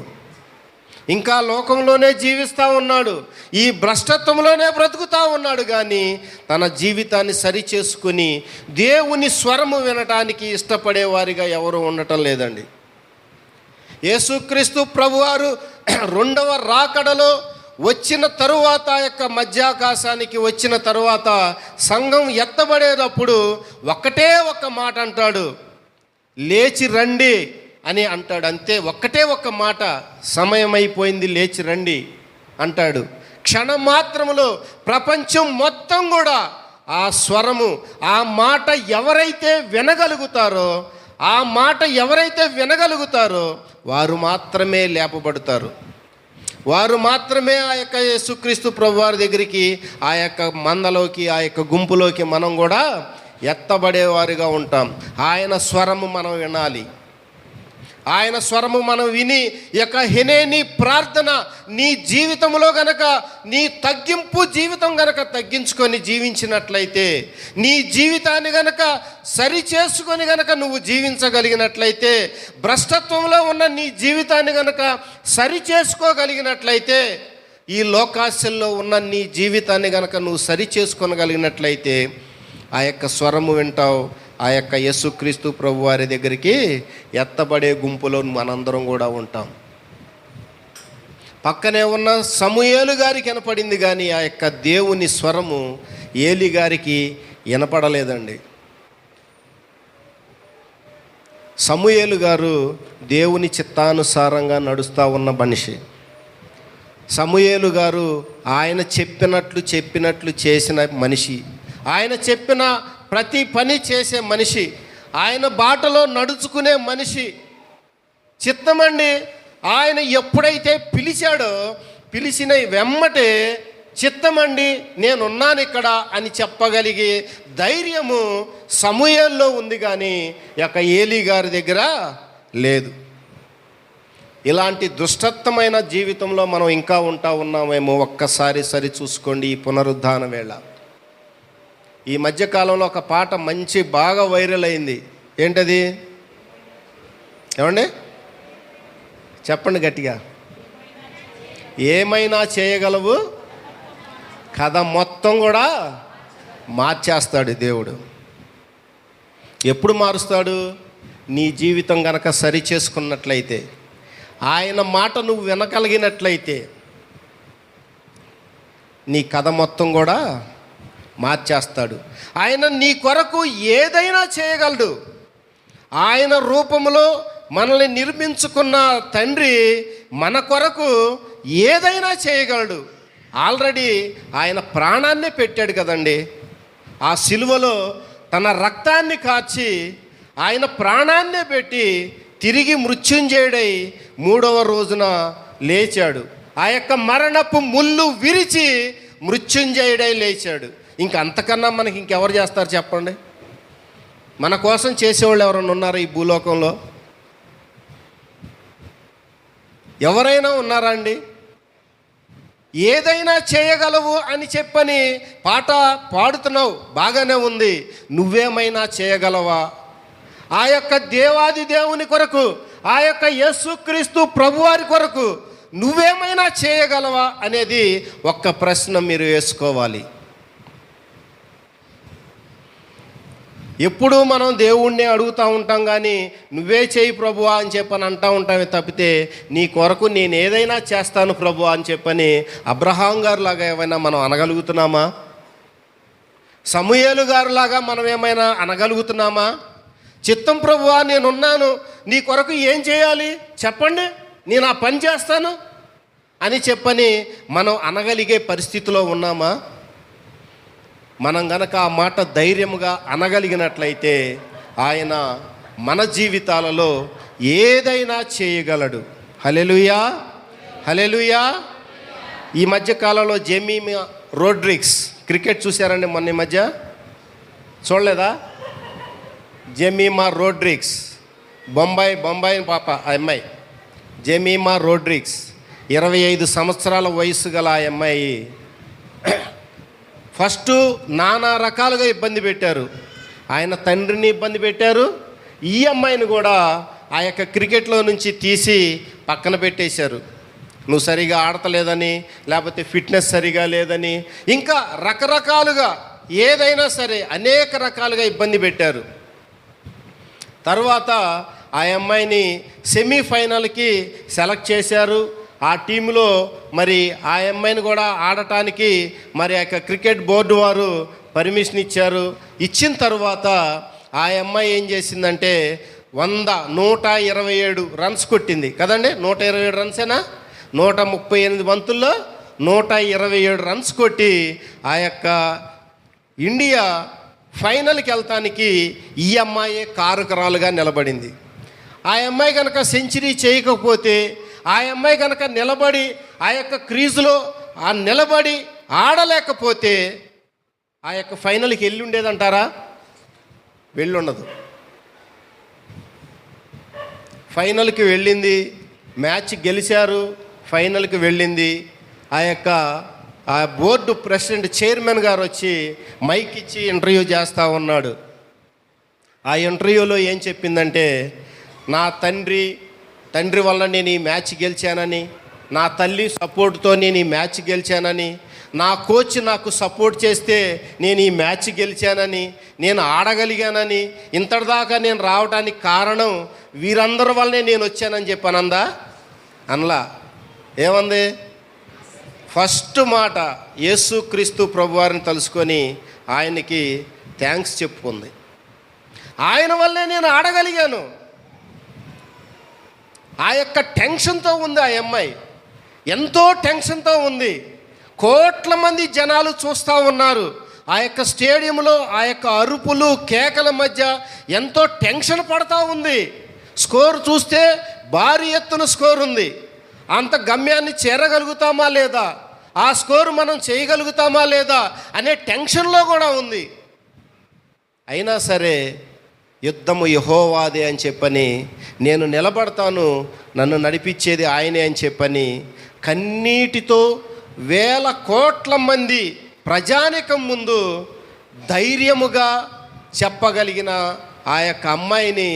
ఇంకా లోకంలోనే జీవిస్తూ ఉన్నాడు, ఈ భ్రష్టత్వంలోనే బ్రతుకుతూ ఉన్నాడు. కానీ తన జీవితాన్ని సరిచేసుకుని దేవుని స్వరము వినటానికి ఇష్టపడేవారిగా ఎవరు ఉండటం లేదండి. యేసుక్రీస్తు ప్రభువారు రెండవ రాకడలో వచ్చిన తరువాత యొక్క మధ్యాకాశానికి వచ్చిన తరువాత సంఘం ఎత్తబడేటప్పుడు ఒకటే ఒక్క మాట అంటాడు, లేచి రండి అని అంటాడు. అంతే, ఒక్కటే ఒక్క మాట, సమయం అయిపోయింది, లేచి రండి అంటాడు. క్షణం మాత్రములో ప్రపంచం మొత్తం కూడా ఆ స్వరము, ఆ మాట ఎవరైతే వినగలుగుతారో వారు మాత్రమే లేపబడతారు. వారు మాత్రమే ఆ యొక్క యేసుక్రీస్తు ప్రభువారి దగ్గరికి, ఆ యొక్క మందలోకి, ఆ యొక్క గుంపులోకి మనం కూడా ఎత్తబడేవారిగా ఉంటాం. ఆయన స్వరము మనం వినాలి. ఆయన స్వరము మనం విని నీ ప్రార్థన నీ జీవితంలో గనక, నీ తగ్గింపు జీవితం గనక తగ్గించుకొని జీవించినట్లయితే, నీ జీవితాన్ని గనక సరి చేసుకొని గనక నువ్వు జీవించగలిగినట్లయితే, భ్రష్టత్వంలో ఉన్న నీ జీవితాన్ని గనక సరి చేసుకోగలిగినట్లయితే, ఈ లోకాశల్లో ఉన్న నీ జీవితాన్ని గనక నువ్వు సరి చేసుకోగలిగినట్లయితే ఆ యొక్క స్వరము వింటావు. ఆ యొక్క యేసుక్రీస్తు ప్రభు వారి దగ్గరికి ఎత్తబడే గుంపులో మనందరం కూడా ఉంటాం. పక్కనే ఉన్న సమూయేలు గారికి వినపడింది, కానీ ఆ యొక్క దేవుని స్వరము ఏలీ గారికి వినపడలేదండి. సమూయేలు గారు దేవుని చిత్తానుసారంగా నడుస్తూ ఉన్న మనిషి. సమూయేలు గారు ఆయన చెప్పినట్లు చేసిన మనిషి. ఆయన చెప్పిన ప్రతి పని చేసే మనిషి, ఆయన బాటలో నడుచుకునే మనిషి. చిత్తమండి, ఆయన ఎప్పుడైతే పిలిచాడో పిలిచిన వెమ్మటే చిత్తమండి నేనున్నాను ఇక్కడ అని చెప్పగలిగే ధైర్యము సమూయేలులో ఉంది, కానీ యొక్క ఏలీ గారి దగ్గర లేదు. ఇలాంటి దుష్టత్వమైన జీవితంలో మనం ఇంకా ఉంటా ఉన్నామేమో ఒక్కసారి సరి చూసుకోండి. ఈ పునరుద్ధాన వేళ ఈ మధ్యకాలంలో ఒక పాట బాగా వైరల్ అయింది. ఏంటది? ఏమండి చెప్పండి గట్టిగా. ఏమైనా చేయగలవు, కథ మొత్తం కూడా మార్చేస్తాడు దేవుడు. ఎప్పుడు మారుస్తాడు? నీ జీవితం గనక సరి చేసుకున్నట్లయితే, ఆయన మాట నువ్వు వినగలిగినట్లయితే నీ కథ మొత్తం కూడా మార్చేస్తాడు. ఆయన నీ కొరకు ఏదైనా చేయగలడు. ఆయన రూపంలో మనల్ని నిర్మించుకున్న తండ్రి మన కొరకు ఏదైనా చేయగలడు. ఆల్రెడీ ఆయన ప్రాణాన్నే పెట్టాడు కదండి. ఆ సిలువలో తన రక్తాన్ని కార్చి ఆయన ప్రాణాన్నే పెట్టి తిరిగి మృత్యుంజయుడై 3వ రోజున లేచాడు. ఆ యొక్క మరణపు ముళ్ళు విరిచి మృత్యుంజయుడై లేచాడు. అంతకన్నా మనకి ఇంకెవరు చేస్తారు చెప్పండి? మన కోసం చేసేవాళ్ళు ఎవరైనా ఉన్నారా ఈ భూలోకంలో? ఎవరైనా ఉన్నారా అండి? ఏదైనా చేయగలవు అని చెప్పని పాట పాడుతున్నావు, బాగానే ఉంది. నువ్వేమైనా చేయగలవా? ఆ యొక్క దేవాది దేవుని కొరకు, ఆ యొక్క యేసుక్రీస్తు ప్రభువారి కొరకు నువ్వేమైనా చేయగలవా అనేది ఒక్క ప్రశ్న మీరు వేసుకోవాలి. ఎప్పుడూ మనం దేవుణ్ణి అడుగుతూ ఉంటాం, కానీ నువ్వే చేయి ప్రభువా అని చెప్పని అంటూ ఉంటామే తప్పితే నీ కొరకు నేను ఏదైనా చేస్తాను ప్రభువా అని చెప్పని అబ్రహాం గారులాగా ఏమైనా మనం అనగలుగుతున్నామా? సమూయేలు గారులాగా మనం ఏమైనా అనగలుగుతున్నామా? చిత్తం ప్రభువా నేనున్నాను, నీ కొరకు ఏం చేయాలి చెప్పండి, నేను ఆ పని చేస్తాను అని చెప్పని మనం అనగలిగే పరిస్థితిలో ఉన్నామా? మనం గనక ఆ మాట ధైర్యముగా అనగలిగినట్లయితే ఆయన మన జీవితాలలో ఏదైనా చేయగలడు. హల్లెలూయా, హల్లెలూయా. ఈ మధ్య కాలంలో జెమీమా రోడ్రిగ్స్ క్రికెట్ చూశారండి? మొన్న ఈ మధ్య చూడలేదా? జెమీమా రోడ్రిగ్స్, బొంబాయి పాప ఆ అమ్మాయి జెమీమా రోడ్రిగ్స్, 25 సంవత్సరాల వయసు గల ఆ అమ్మాయి ఫస్ట్ నానా రకాలుగా ఇబ్బంది పెట్టారు. ఆయన తండ్రిని ఇబ్బంది పెట్టారు, ఈ అమ్మాయిని కూడా ఆ యొక్క క్రికెట్లో నుంచి తీసి పక్కన పెట్టేశారు. నువ్వు సరిగా ఆడతలేదని, లేకపోతే ఫిట్నెస్ సరిగా లేదని, ఇంకా రకరకాలుగా ఏదైనా సరే అనేక రకాలుగా ఇబ్బంది పెట్టారు. తర్వాత ఆ అమ్మాయిని సెమీఫైనల్కి సెలెక్ట్ చేశారు. ఆ టీంలో మరి ఆ అమ్మాయిని కూడా ఆడటానికి మరి ఆ యొక్క క్రికెట్ బోర్డు వారు పర్మిషన్ ఇచ్చారు. ఇచ్చిన తర్వాత ఆ అమ్మాయి ఏం చేసిందంటే 127 రన్స్ కొట్టింది కదండి. 127 రన్సేనా? 138 బంతుల్లో 127 రన్స్ కొట్టి ఆ యొక్క ఇండియా ఫైనల్కి వెళ్తానికి ఈ అమ్మాయే కారకురాలుగా నిలబడింది. ఆ అమ్మాయి కనుక సెంచరీ చేయకపోతే, ఆ అమ్మాయి కనుక నిలబడి ఆ యొక్క క్రీజులో నిలబడి ఆడలేకపోతే ఆ యొక్క ఫైనల్కి వెళ్ళి ఉండేదంటారా? వెళ్ళుండదు. ఫైనల్కి వెళ్ళింది, మ్యాచ్ గెలిచారు, ఫైనల్కి వెళ్ళింది. ఆ యొక్క ఆ బోర్డు ప్రెసిడెంట్ చైర్మన్ గారు వచ్చి మైక్ ఇచ్చి ఇంటర్వ్యూ చేస్తూ ఉన్నాడు. ఆ ఇంటర్వ్యూలో ఏం చెప్పిందంటే, నా తండ్రి వల్ల నేను ఈ మ్యాచ్ గెలిచానని, నా తల్లి సపోర్ట్తో నేను ఈ మ్యాచ్ గెలిచానని, నా కోచ్ నాకు సపోర్ట్ చేస్తే నేను ఈ మ్యాచ్ గెలిచానని, నేను ఆడగలిగానని, ఇంతటిదాకా నేను రావడానికి కారణం వీరందరి వల్లనే నేను వచ్చానని చెప్పానందా? అనలా. ఏమంది? ఫస్ట్ మాట యేసుక్రీస్తు ప్రభువారిని తలుసుకొని ఆయనకి థ్యాంక్స్ చెప్పుకుంది. ఆయన వల్లే నేను ఆడగలిగాను. ఆ యొక్క టెన్షన్తో ఉంది ఆ అమ్మాయి, ఎంతో టెన్షన్తో ఉంది. కోట్ల మంది జనాలు చూస్తూ ఉన్నారు. ఆ యొక్క స్టేడియంలో ఆ యొక్క అరుపులు కేకల మధ్య ఎంతో టెన్షన్ పడుతూ ఉంది. స్కోర్ చూస్తే భారీ ఎత్తున స్కోర్ ఉంది. అంత గమ్యాన్ని చేరగలుగుతామా లేదా, ఆ స్కోరు మనం చేయగలుగుతామా లేదా అనే టెన్షన్లో కూడా ఉంది. అయినా సరే యుద్ధము యెహోవాదే అని చెప్పని, నేను నిలబడతాను, నన్ను నడిపించేది ఆయనే అని చెప్పని కన్నీటితో వేల కోట్ల మంది ప్రజానికం ముందు ధైర్యముగా చెప్పగలిగిన ఆ యొక్క అమ్మాయిని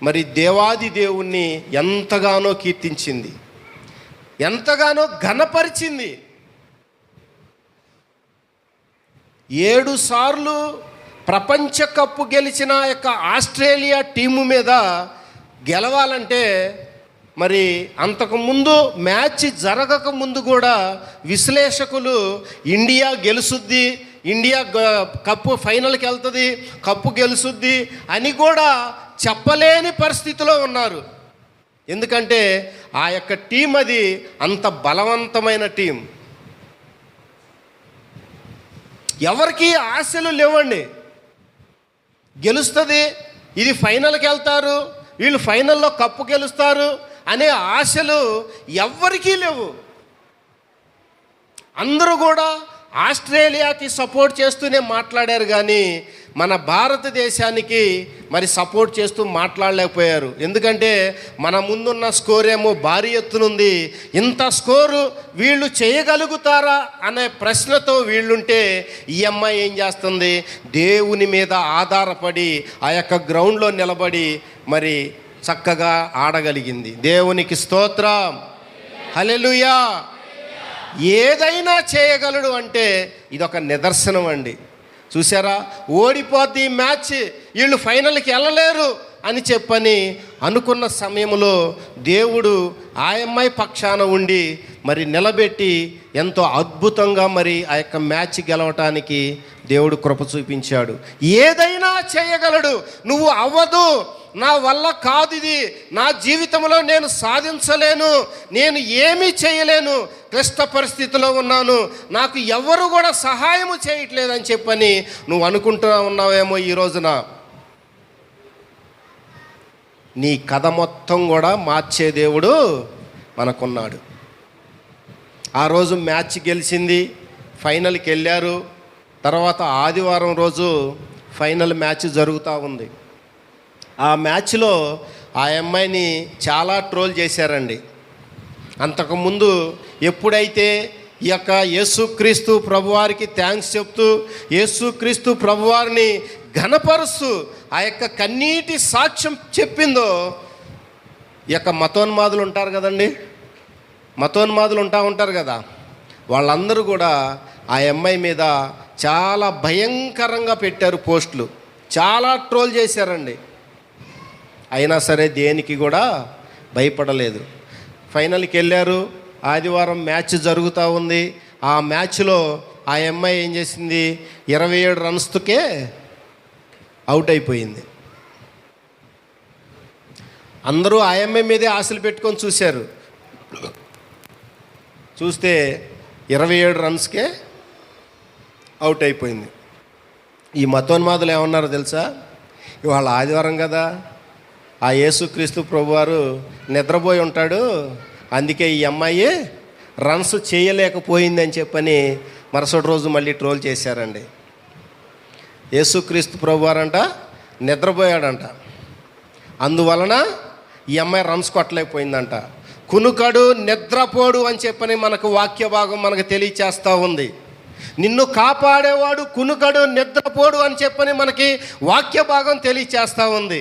మరి దేవాది దేవుణ్ణి ఎంతగానో కీర్తించింది, ఎంతగానో ఘనపరిచింది. 7 సార్లు ప్రపంచ కప్పు గెలిచిన యొక్క ఆస్ట్రేలియా టీము మీద గెలవాలంటే మరి అంతకుముందు మ్యాచ్ జరగక ముందు కూడా విశ్లేషకులు ఇండియా గెలుసుద్ది, ఇండియా కప్పు ఫైనల్కి వెళ్తుంది, కప్పు గెలుచుద్ది అని కూడా చెప్పలేని పరిస్థితిలో ఉన్నారు. ఎందుకంటే ఆ యొక్క టీం అది అంత బలవంతమైన టీం. ఎవరికి ఆశలు లేవండి. గెలుస్తుంది, ఇది ఫైనల్కి వెళ్తారు, వీళ్ళు ఫైనల్లో కప్పు గెలుస్తారు అనే ఆశలు ఎవ్వరికీ లేవు. అందరూ కూడా ఆస్ట్రేలియాకి సపోర్ట్ చేస్తూనే మాట్లాడారు, కానీ మన భారతదేశానికి మరి సపోర్ట్ చేస్తూ మాట్లాడలేకపోయారు. ఎందుకంటే మన ముందున్న స్కోర్ ఏమో భారీ ఎత్తునుంది. ఇంత స్కోరు వీళ్ళు చేయగలుగుతారా అనే ప్రశ్నతో వీళ్ళుంటే ఈ అమ్మాయి ఏం చేస్తుంది, దేవుని మీద ఆధారపడి ఆ యొక్క గ్రౌండ్లో నిలబడి మరి చక్కగా ఆడగలిగింది. దేవునికి స్తోత్రం, హల్లెలూయా. ఏదైనా చేయగలడు అంటే ఇదొక నిదర్శనం అండి. చూసారా, ఓడిపోద్ది మ్యాచ్, వీళ్ళు ఫైనల్కి వెళ్ళలేరు అని చెప్పని అనుకున్న సమయంలో దేవుడు ఆ అమ్మాయి పక్షాన ఉండి మరి నిలబెట్టి ఎంతో అద్భుతంగా మరి ఆ యొక్క మ్యాచ్ గెలవటానికి దేవుడు కృప చూపించాడు. ఏదైనా చేయగలడు, నువ్వు అవ్వదు, నా వల్ల కాదు, ఇది నా జీవితంలో నేను సాధించలేను, నేను ఏమీ చేయలేను, క్లిష్ట పరిస్థితిలో ఉన్నాను, నాకు ఎవరు కూడా సహాయము చేయట్లేదని చెప్పని నువ్వు అనుకుంటూ ఉన్నావేమో ఈ రోజున. నీ కథ మొత్తం కూడా మార్చే దేవుడు మనకున్నాడు. ఆ రోజు మ్యాచ్ గెలిచింది, ఫైనల్కి వెళ్ళారు. తర్వాత ఆదివారం రోజు ఫైనల్ మ్యాచ్ జరుగుతూ ఉంది. ఆ మ్యాచ్లో ఆ అమ్మాయిని చాలా ట్రోల్ చేశారండి. అంతకుముందు ఎప్పుడైతే ఈ యొక్క యేసుక్రీస్తు ప్రభువారికి థ్యాంక్స్ చెప్తూ యేసుక్రీస్తు ప్రభువారిని ఘనపరుస్తూ ఆ యొక్క కన్నీటి సాక్ష్యం చెప్పిందో, ఈ యొక్క మతోన్మాదులు ఉంటారు కదండి, మతోన్మాదులు ఉంటారు కదా, వాళ్ళందరూ కూడా ఆ అమ్మాయి మీద చాలా భయంకరంగా పెట్టారు పోస్టులు, చాలా ట్రోల్ చేశారండి. అయినా సరే దేనికి కూడా భయపడలేదు. ఫైనల్కి వెళ్ళారు. ఆదివారం మ్యాచ్ జరుగుతూ ఉంది. ఆ మ్యాచ్లో ఆ అమ్మాయి ఏం చేసింది, 27 రన్స్కే అవుట్ అయిపోయింది. అందరూ ఆ అమ్మాయి మీదే ఆశలు పెట్టుకొని చూశారు. చూస్తే 27 రన్స్కే అవుట్ అయిపోయింది. ఈ మతోన్మాదులు ఏమన్నారో తెలుసా, ఇవాళ ఆదివారం కదా, ఆ యేసుక్రీస్తు ప్రభువారు నిద్రపోయి ఉంటాడు, అందుకే ఈ అమ్మాయి రన్స్ చేయలేకపోయిందని చెప్పని మరుసటి రోజు మళ్ళీ ట్రోల్ చేశారండి. యేసుక్రీస్తు ప్రభువారంట నిద్రపోయాడంట, అందువలన ఈ అమ్మాయి రన్స్ కొట్టలేకపోయిందంట. కునుకడు నిద్రపోడు అని చెప్పని మనకు వాక్య భాగం మనకు తెలియచేస్తూ ఉంది. నిన్ను కాపాడేవాడు కునుకడు నిద్రపోడు అని చెప్పని మనకి వాక్య భాగం తెలియచేస్తూ ఉంది.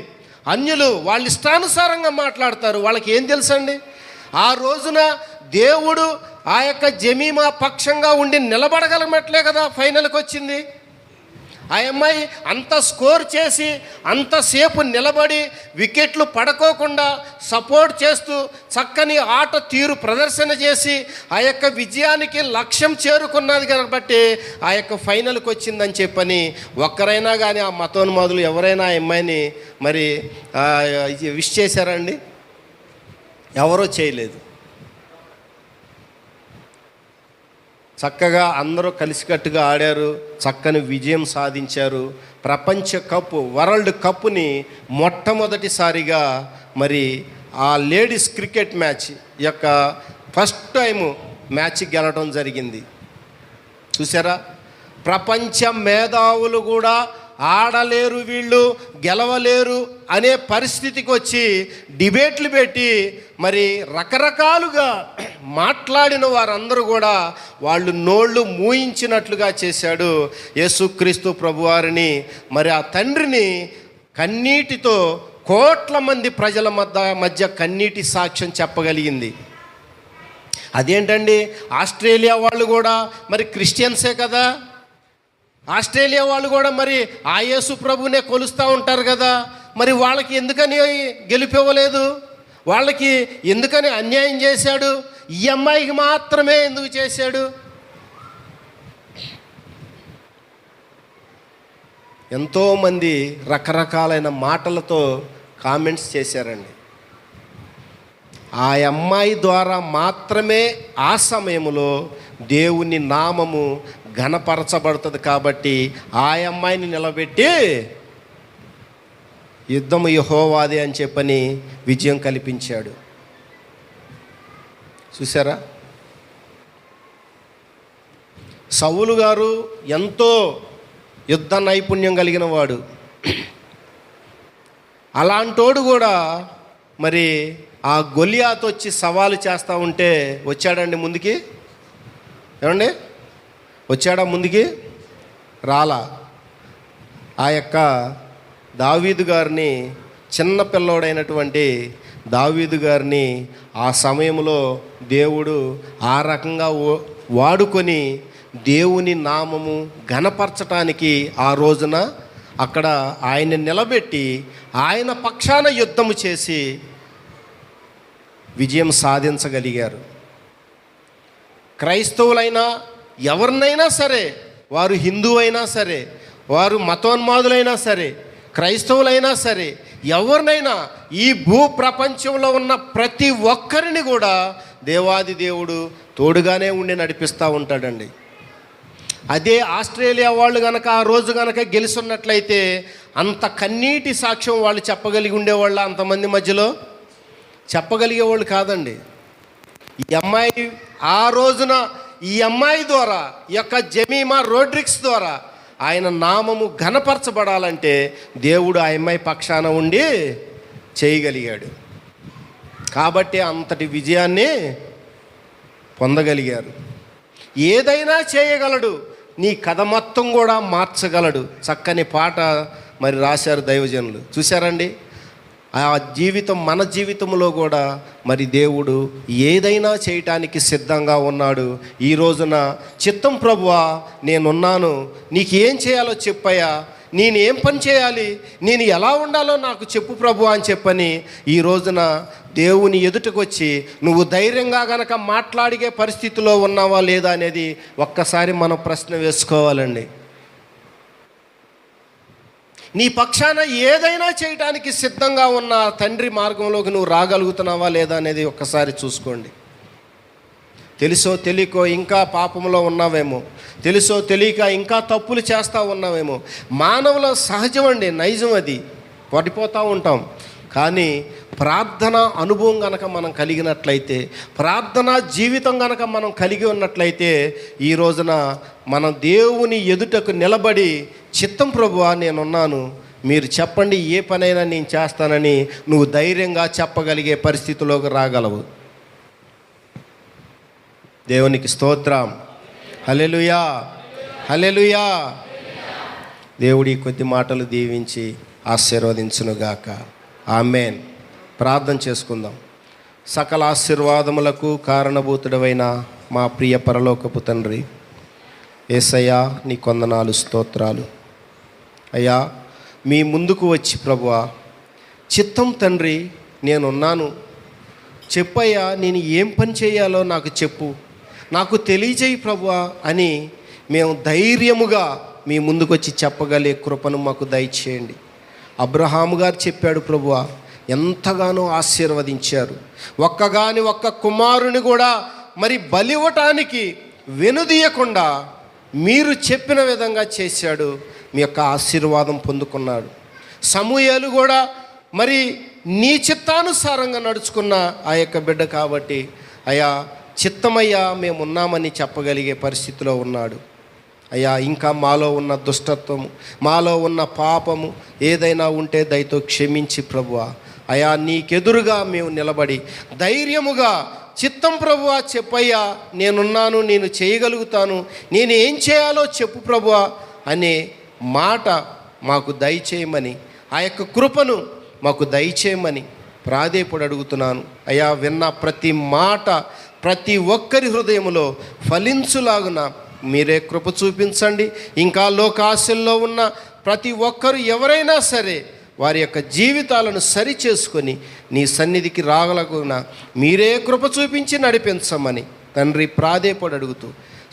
అన్యులు వాళ్ళ ఇష్టానుసారంగా మాట్లాడతారు, వాళ్ళకి ఏం తెలుసండి. ఆ రోజున దేవుడు ఆ యొక్క జమీమా పక్షంగా ఉండి నిలబడగలమట్లే కదా ఫైనల్కి వచ్చింది. ఆ అమ్మాయి అంత స్కోర్ చేసి అంతసేపు నిలబడి వికెట్లు పడుకోకుండా సపోర్ట్ చేస్తూ చక్కని ఆట తీరు ప్రదర్శన చేసి ఆ యొక్క విజయానికి లక్ష్యం చేరుకున్నది కాబట్టి ఆ యొక్క ఫైనల్కి వచ్చిందని చెప్పని ఒక్కరైనా కానీ ఆ మతోన్మాదులు ఎవరైనా ఆ అమ్మాయిని మరి విష్ చేశారండి? ఎవరో చేయలేదు. చక్కగా అందరూ కలిసికట్టుగా ఆడారు, చక్కని విజయం సాధించారు. ప్రపంచ కప్పు, వరల్డ్ కప్పుని మొట్టమొదటిసారిగా మరి ఆ లేడీస్ క్రికెట్ మ్యాచ్ యొక్క ఫస్ట్ టైము మ్యాచ్ గెలవడం జరిగింది. చూసారా, ప్రపంచ మేధావులు కూడా ఆడలేరు, వీళ్ళు గెలవలేరు అనే పరిస్థితికి వచ్చి డిబేట్లు పెట్టి మరి రకరకాలుగా మాట్లాడిన వారందరూ కూడా వాళ్ళు నోళ్ళు మూయించినట్లుగా చేశాడు యేసుక్రీస్తు ప్రభువారిని. మరి ఆ తండ్రిని కన్నీటితో కోట్ల మంది ప్రజల మధ్య కన్నీటి సాక్ష్యం చెప్పగలిగింది. అదేంటండి, ఆస్ట్రేలియా వాళ్ళు కూడా మరి క్రిస్టియన్సే కదా, ఆస్ట్రేలియా వాళ్ళు కూడా మరి ఆ యేసు ప్రభునే కొలుస్తూ ఉంటారు కదా, మరి వాళ్ళకి ఎందుకని గెలిపివ్వలేదు, వాళ్ళకి ఎందుకని అన్యాయం చేశాడు, ఈ అమ్మాయికి మాత్రమే ఎందుకు చేశాడు? ఎంతోమంది రకరకాలైన మాటలతో కామెంట్స్ చేశారండి. ఆ అమ్మాయి ద్వారా మాత్రమే ఆ సమయంలో దేవుని నామము ఘనపరచబడుతుంది. కాబట్టి ఆ అమ్మాయిని నిలబెట్టి యుద్ధము యెహోవాదే అని చెప్పని విజయం కల్పించాడు. చూసారా? సౌలు గారు ఎంతో యుద్ధ నైపుణ్యం కలిగిన వాడు. అలాంటోడు కూడా మరి ఆ గొలియాతు వచ్చి సవాలు చేస్తూ ఉంటే వచ్చాడండి ముందుకి? ఏమండి, వచ్చాడా ముందుకి? రాలా. ఆ యొక్క దావీదు గారిని, చిన్న పిల్లోడైనటువంటి దావీదు గారిని ఆ సమయంలో దేవుడు ఆ రకంగా వాడుకొని దేవుని నామము ఘనపరచటానికి ఆ రోజున అక్కడ ఆయన నిలబెట్టి ఆయన పక్షాన యుద్ధము చేసి విజయం సాధించగలిగారు. క్రైస్తవులైనా ఎవరినైనా సరే, వారు హిందువు అయినా సరే, వారు మతోన్మాదులైనా సరే, క్రైస్తవులైనా సరే, ఎవరినైనా ఈ భూ ప్రపంచంలో ఉన్న ప్రతి ఒక్కరిని కూడా దేవాది దేవుడు తోడుగానే ఉండి నడిపిస్తూ ఉంటాడండి. అదే ఆస్ట్రేలియా వాళ్ళు కనుక ఆ రోజు కనుక గెలుస్తున్నట్లయితే అంత కన్నీటి సాక్ష్యం వాళ్ళు చెప్పగలిగి ఉండేవాళ్ళ? అంతమంది మధ్యలో చెప్పగలిగేవాళ్ళు కాదండి. ఈ అమ్మాయి ఆ రోజున ఈ అమ్మాయి ద్వారా, ఈ యొక్క జెమీమా రోడ్రిక్స్ ద్వారా ఆయన నామము ఘనపరచబడాలంటే దేవుడు ఆ అమ్మాయి పక్షాన ఉండి చేయగలిగాడు. కాబట్టి అంతటి విజయాన్ని పొందగలిగారు. ఏదైనా చేయగలడు, నీ కథ మొత్తం కూడా మార్చగలడు. చక్కని పాట మరి రాశారు దైవజనులు. చూశారండి? ఆ జీవితం మన జీవితంలో కూడా మరి దేవుడు ఏదైనా చేయటానికి సిద్ధంగా ఉన్నాడు. ఈ రోజున చిత్తం ప్రభువా, నేనున్నాను, నీకు ఏం చేయాలో చెప్పయ్యా, నేను ఏం పని చేయాలి, నేను ఎలా ఉండాలో నాకు చెప్పు ప్రభు అని చెప్పని ఈ రోజున దేవుని ఎదుటకు వచ్చి నువ్వు ధైర్యంగా గనక మాట్లాడిగే పరిస్థితిలో ఉన్నావా లేదా అనేది ఒక్కసారి మనం ప్రశ్న వేసుకోవాలండి. నీ పక్షాన ఏదైనా చేయడానికి సిద్ధంగా ఉన్న తండ్రి మార్గంలోకి నువ్వు రాగలుగుతున్నావా లేదా అనేది ఒక్కసారి చూసుకోండి. తెలుసో తెలియకో ఇంకా పాపంలో ఉన్నావేమో, తెలుసో తెలియక ఇంకా తప్పులు చేస్తూ ఉన్నావేమో. మానవుల సహజం అండి, నైజం, అది పడిపోతూ ఉంటాం. కానీ ప్రార్థన అనుభవం కనుక మనం కలిగినట్లయితే, ప్రార్థనా జీవితం కనుక మనం కలిగి ఉన్నట్లయితే ఈ రోజున మనం దేవుని ఎదుటకు నిలబడి చిత్తం ప్రభువా నేనున్నాను, మీరు చెప్పండి ఏ పనైనా నేను చేస్తానని నువ్వు ధైర్యంగా చెప్పగలిగే పరిస్థితిలోకి రాగలవు. దేవునికి స్తోత్రం. హల్లెలూయా, హల్లెలూయా. దేవుడి కొద్ది మాటలు దీవించి ఆశీర్వదించునుగాక. ఆమేన్. ప్రార్థన చేసుకుందాం. సకల ఆశీర్వాదములకు కారణభూతుడవైన మా ప్రియ పరలోకపు తండ్రి యేసయ్యా, నీ కొందనాలు, స్తోత్రాలు అయ్యా. మీ ముందుకు వచ్చి ప్రభువా, చిత్తం తండ్రి నేనున్నాను, చెప్పయ్యా, నేను ఏం పని చేయాలో నాకు చెప్పు, నాకు తెలియజేయి ప్రభువా అని మేము ధైర్యముగా మీ ముందుకు వచ్చి చెప్పగలిగే కృపను మాకు దయచేయండి. అబ్రహాము గారు చెప్పాడు ప్రభువా, ఎంతగానో ఆశీర్వదించారు. ఒక్క కుమారుని కూడా మరి బలివ్వటానికి వెనుదీయకుండా మీరు చెప్పిన విధంగా చేశాడు. మీ యొక్క ఆశీర్వాదం పొందుకున్నాడు. సమూయేలు కూడా మరి నీ చిత్తానుసారంగా నడుచుకున్న ఆ యొక్క బిడ్డ కాబట్టి అయ్యా, చిత్తమయ్యా మేమున్నామని చెప్పగలిగే పరిస్థితిలో ఉన్నాడు. అయ్యా, ఇంకా మాలో ఉన్న దుష్టత్వము, మాలో ఉన్న పాపము ఏదైనా ఉంటే దయతో క్షమించి ప్రభువా, అయ్యా నీకెదురుగా మేము నిలబడి ధైర్యముగా చిత్తం ప్రభువా చెప్పయ్యా, నేనున్నాను, నేను చేయగలుగుతాను, నేను ఏం చేయాలో చెప్పు ప్రభువా అనే మాట మాకు దయచేయమని, ఆ యొక్క కృపను మాకు దయచేయమని ప్రాధేయపడి అడుగుతున్నాను. అయ్యా, విన్న ప్రతి మాట ప్రతి ఒక్కరి హృదయంలో ఫలించులాగున మీరే కృప చూపించండి. ఇంకా లోకాశల్లో ఉన్న ప్రతి ఒక్కరు ఎవరైనా సరే వారి యొక్క జీవితాలను సరి చేసుకొని నీ సన్నిధికి రాగలగున మీరే కృప చూపించి నడిపించమని తండ్రి ప్రాధేయపడి అడుగుతూ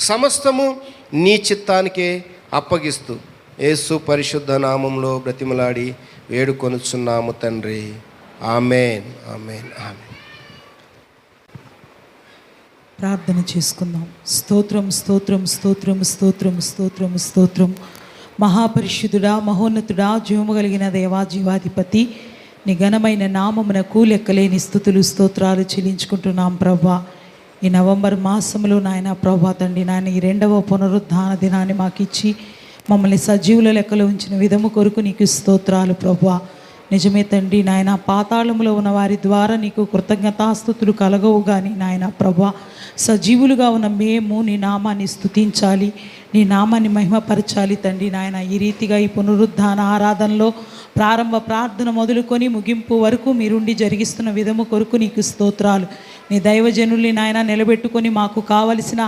సమస్తము నీ చిత్తానికే అప్పగిస్తూ యేసు పరిశుద్ధ నామంలో బ్రతిమలాడి వేడుకొనుచున్నాము తండ్రి. ఆమేన్, ఆమేన్, ఆమేన్. ప్రార్థన చేసుకుందాం. స్తోత్రం, స్తోత్రం, స్తోత్రం, స్తోత్రం, స్తోత్రం, స్తోత్రం. మహాపరిశుద్ధుడా, మహోన్నతుడా, జీవము కలిగిన దేవా, జీవాధిపతి, నీ ఘనమైన నామమునకు లెక్కలేని స్తుతులు స్తోత్రాలు చెల్లించుకుంటున్నాం ప్రభా. ఈ నవంబర్ మాసంలో నాయన ప్రభా తండ్రి, నాయన ఈ 2వ పునరుద్ధాన దినాన్ని మాకు ఇచ్చి మమ్మల్ని సజీవుల లెక్కలో ఉంచిన విధము కొరకు నీకు స్తోత్రాలు ప్రభా. నిజమే తండ్రి నాయన, పాతాళములో ఉన్న వారి ద్వారా నీకు కృతజ్ఞతాస్తుతులు కలగవు కానీ నాయన ప్రభా, సజీవులుగా ఉన్న మేము నీ నామాన్ని స్తుతించాలి, నీ నామాన్ని మహిమపరచాలి తండ్రి నాయన. ఈ రీతిగా ఈ పునరుద్ధాన ఆరాధనలో ప్రారంభ ప్రార్థన మొదలుకొని ముగింపు వరకు మీరుండి జరిగిస్తున్న విధము కొరకు నీకు స్తోత్రాలు. నీ దైవజనుల్ని నాయన నిలబెట్టుకొని మాకు కావలసిన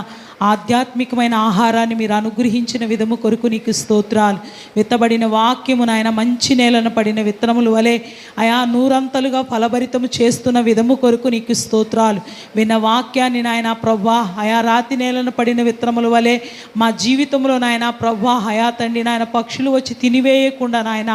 ఆధ్యాత్మికమైన ఆహారాన్ని మీరు అనుగ్రహించిన విధము కొరకు నీకు స్తోత్రాలు. విత్తబడిన వాక్యము నాయన మంచి నేలను పడిన విత్తనముల వలె ఆయా నూరంతలుగా ఫలభరితము చేస్తున్న విధము కొరకు నీకు స్తోత్రాలు. విన్న వాక్యాన్ని నాయన ప్రభా ఆయా రాతి నేలను పడిన విత్తనముల వలె మా జీవితంలో నాయన ప్రభా ఆయా తండ్రి నాయన పక్షులు వచ్చి తినివేయకుండా నాయన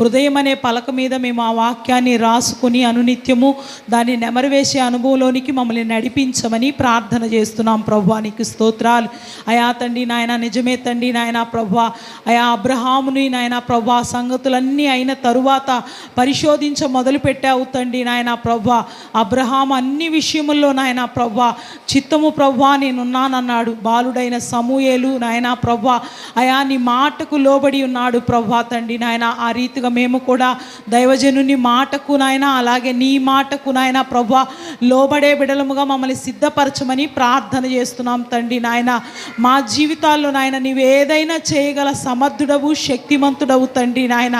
హృదయం అనే పలక మీద మేము ఆ వాక్యాన్ని రాసుకుని అనునిత్యము దాన్ని నెమరవేసే అనుభవంలోనికి మమ్మల్ని నడిపించమని ప్రార్థన చేస్తున్నాం ప్రభా. నీకు స్తోత్రాలు అయా తండ్రి నాయన. నిజమే తండ్రి నాయన ప్రభా, అయా అబ్రహాముని నాయన ప్రభా సంగతులన్నీ అయిన తరువాత పరిశోధించ మొదలుపెట్టావు తండ్రి నాయన ప్రభా. అబ్రహాం అన్ని విషయముల్లో నాయన ప్రభా చిత్తము ప్రభా నేనున్నానన్నాడు. బాలుడైన సమూయేలు నాయన ప్రభా అయా నీ మాటకు లోబడి ఉన్నాడు ప్రభా తండ్రి నాయన. ఆ రీతిగా మేము కూడా దైవజనుని మాటకు నాయన అలాగే నీ మాటకు నాయన ప్రభా లోబడే బిడలముగా మమ్మల్ని సిద్ధపరచమని ప్రార్థన చేస్తున్నాం తండ్రి నాయన. మా జీవితాల్లో నాయన నీవు ఏదైనా చేయగల సమర్థుడవు, శక్తిమంతుడవు తండ్రి నాయన.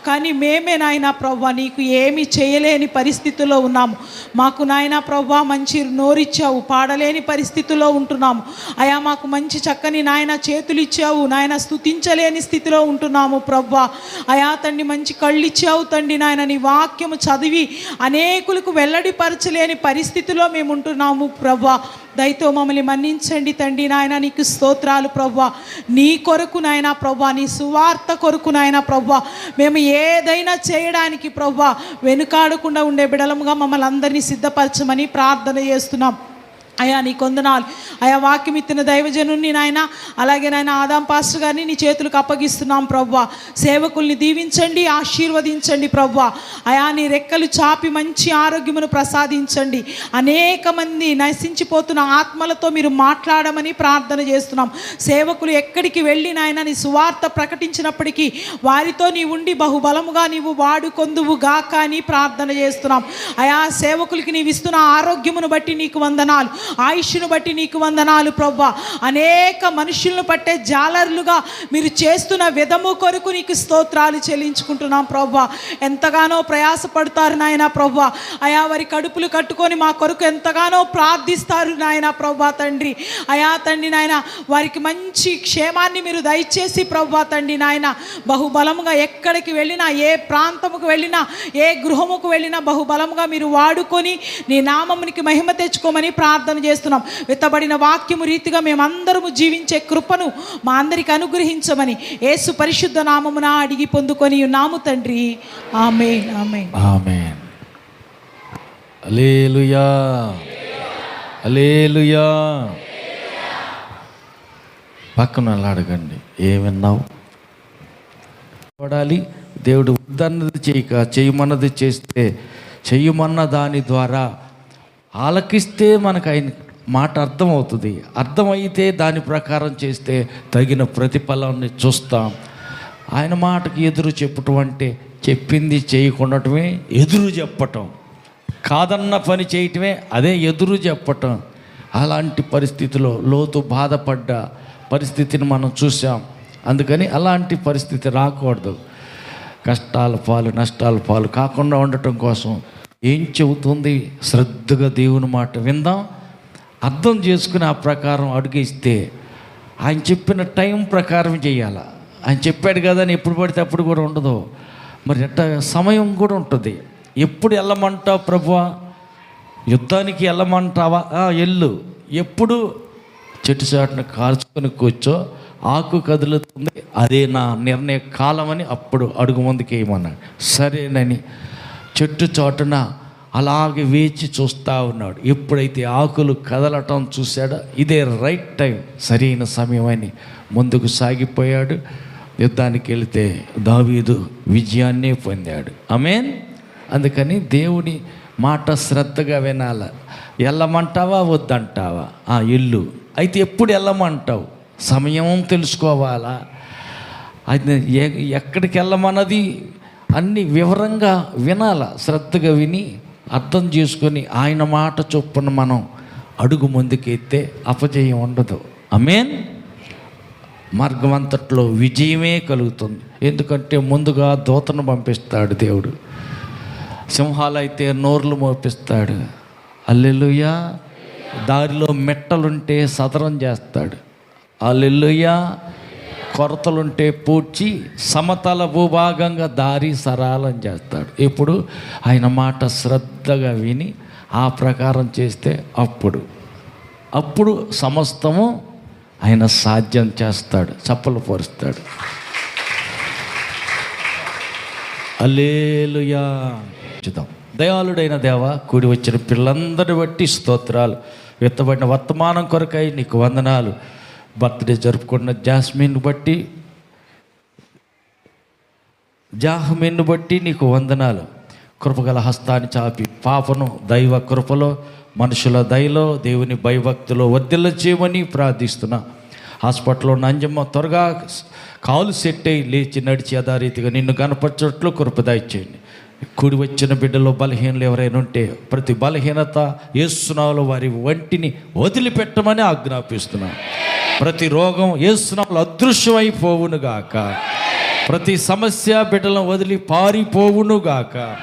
కానీ మేమే నాయన ప్రభా నీకు ఏమి చేయలేని పరిస్థితుల్లో ఉన్నాము. మాకు నాయన ప్రభా మంచి నోరిచ్చావు, పాడలేని పరిస్థితుల్లో ఉంటున్నాము అయా. మాకు మంచి చక్కని నాయన చేతులు ఇచ్చావు నాయన, స్తుతించలేని స్థితిలో ఉంటున్నాము ప్రభా అయా తండ్రి. మంచి కళ్ళు ఇచ్చావు తండ్రి నాయన, నీ వాక్యము చదివి అనేకులకు వెల్లడిపరచలేని పరిస్థితిలో మేము ఉంటున్నాము ప్రభా. దయతో మమ్మల్ని మన్నించండి తండ్రి నాయన. నీకు స్తోత్రాలు ప్రభా. నీ కొరకు నాయన ప్రభా, నీ సువార్త కొరకు నాయన ప్రభా మేము ఏదైనా చేయడానికి ప్రభా వెనుకాడకుండా ఉండే బిడలముగా మమ్మల్ని అందరినీ సిద్ధపరచమని ప్రార్థన చేస్తున్నాం అయా. నీ కొందనాలు అయా. వాక్యం ఇచ్చిన దైవజనుని నాయన అలాగే నాయన ఆదాం పాస్టర్ గారిని నీ చేతులకు అప్పగిస్తున్నాం ప్రభా. సేవకుల్ని దీవించండి, ఆశీర్వదించండి ప్రభా అయా. నీ రెక్కలు చాపి మంచి ఆరోగ్యమును ప్రసాదించండి. అనేక మంది నశించిపోతున్న ఆత్మలతో మీరు మాట్లాడమని ప్రార్థన చేస్తున్నాం. సేవకులు ఎక్కడికి వెళ్ళి నాయన నీ సువార్త ప్రకటించినప్పటికీ వారితో నీ ఉండి బహుబలముగా నీవు వాడుకొందువు గాక అని ప్రార్థన చేస్తున్నాం అయా. సేవకులకి నీవు ఇస్తున్న ఆరోగ్యమును బట్టి నీకు వందనాలు, ఆయుష్ను బట్టి నీకు వందనాలు ప్రభా. అనేక మనుషులను పట్టే జాలర్లుగా మీరు చేస్తున్న విధము కొరకు నీకు స్తోత్రాలు చెల్లించుకుంటున్నాం ప్రభా. ఎంతగానో ప్రయాసపడతారు నాయన ప్రభా అయా. వారి కడుపులు కట్టుకొని మా కొరకు ఎంతగానో ప్రార్థిస్తారు నాయన ప్రభా తండ్రి అయా తండ్రి నాయన. వారికి మంచి క్షేమాన్ని మీరు దయచేసి ప్రభా తండ్రి నాయన. బహుబలముగా ఎక్కడికి వెళ్ళినా, ఏ ప్రాంతముకు వెళ్ళినా, ఏ గృహముకు వెళ్ళినా బహుబలముగా మీరు వాడుకొని నీ నామమునికి మహిమ తెచ్చుకోమని ప్రార్థన చేస్తున్నాం. విత్తబడిన వాక్యము రీతిగా మేమందరము జీవించే కృపను మా అందరికి అనుగ్రహించమని యేసు పరిశుద్ధ నామమున అడిగి పొందుకొని ఉన్నాము తండ్రి. ఆమేన్, ఆమేన్, ఆమేన్. హల్లెలూయా, హల్లెలూయా. పక్కన అలా అడగండి, ఏమన్నావు? చూడాలి. దేవుడు వద్దన్నది చేయక చేయమన్నది చేస్తే, చెయ్యమన్న దాని ద్వారా ఆలకిస్తే మనకు ఆయన మాట అర్థమవుతుంది. అర్థమైతే దాని ప్రకారం చేస్తే తగిన ప్రతిఫలాన్ని చూస్తాం. ఆయన మాటకి ఎదురు చెప్పటం అంటే చెప్పింది చేయకుండటమే ఎదురు చెప్పటం, కాదన్న పని చేయటమే అదే ఎదురు చెప్పటం. అలాంటి పరిస్థితిలో లోతు బాధపడ్డ పరిస్థితిని మనం చూసాం. అందుకని అలాంటి పరిస్థితి రాకూడదు. కష్టాల పాలు, నష్టాల పాలు కాకుండా ఉండటం కోసం ఏం చెబుతుంది? శ్రద్ధగా దేవుని మాట విందాం, అర్థం చేసుకుని ఆ ప్రకారం అడుగేస్తే ఆయన చెప్పిన టైం ప్రకారం చేయాలి. ఆయన చెప్పాడు కదా అని ఎప్పుడు పడితే అప్పుడు కూడా ఉండదు. మరి ఎట్లా సమయం కూడా ఉంటుంది. ఎప్పుడు వెళ్ళమంటావు ప్రభువా? యుద్ధానికి వెళ్ళమంటావా? ఎల్లు. ఎప్పుడు చెట్టు చాటున కాల్చుకొని కూర్చో, ఆకు కదులుతుంది, అదే నా నిర్ణయ కాలం అని అప్పుడు అడుగు ముందుకు వేయమన్నాడు. సరేనని చెట్టు చాటున అలాగే వేచి చూస్తూ ఉన్నాడు. ఎప్పుడైతే ఆకులు కదలటం చూశాడో ఇదే రైట్ టైం, సరైన సమయం అని ముందుకు సాగిపోయాడు. యుద్ధానికి వెళితే దావీదు విజయాన్నే పొందాడు. ఆమేన్. అందుకని దేవుని మాట శ్రద్ధగా వినాల. వెళ్ళమంటావా వద్దంటావా? ఇల్లు అయితే ఎప్పుడు వెళ్ళమంటావు? సమయం తెలుసుకోవాలా. అది ఎక్కడికి వెళ్ళమన్నది అన్ని వివరంగా వినాల. శ్రద్ధగా విని అర్థం చేసుకొని ఆయన మాట చొప్పున మనం అడుగు ముందుకెత్తే అపజయం ఉండదు. ఆమేన్. మార్గం అంతట్లో విజయమే కలుగుతుంది. ఎందుకంటే ముందుగా దూతను పంపిస్తాడు దేవుడు. సింహాలైతే నోర్లు మోపిస్తాడు. హల్లెలూయా. దారిలో మెట్టలుంటే సదరం చేస్తాడు. హల్లెలూయా. కొరతలుంటే పూడ్చి సమతల భూభాగంగా దారి సరళం చేస్తాడు. ఇప్పుడు ఆయన మాట శ్రద్ధగా విని ఆ ప్రకారం చేస్తే అప్పుడు సమస్తము ఆయన సాధ్యం చేస్తాడు, చప్పలు పరుస్తాడు. హల్లెలూయా. చూద్దాం. దయాళుడైన దేవా, కూడి వచ్చిన పిల్లలందరిని బట్టి స్తోత్రాలు. విత్తబడిన వర్తమానం కొరకై నీకు వందనాలు. బర్త్డే జరుపుకున్న జాస్మిన్ బట్టి నీకు వందనాలు. కృపగల హస్తాన్ని చాపి పాపను దైవ కృపలో, మనుషుల దయలో, దేవుని భయభక్తిలో వర్ధిల్ల చేయమని ప్రార్థిస్తున్నా. హాస్పిటల్లో ఉన్న అంజమ్మ త్వరగా కాలు సెట్ అయి లేచి నడిచి యథారీతిగా నిన్ను కనపరచట్లు కృప దయచేయండి. కూడి వచ్చిన బిడ్డలో బలహీనలు ఎవరైనా ఉంటే ప్రతి బలహీనత యేసునామములో వారి వంటిని వదిలిపెట్టమని ఆజ్ఞాపిస్తున్నాను. ప్రతి రోగం యేసునామములో అదృశ్యమైపోవునుగాక. ప్రతి సమస్య బిడ్డలను వదిలి పారిపోవునుగాక.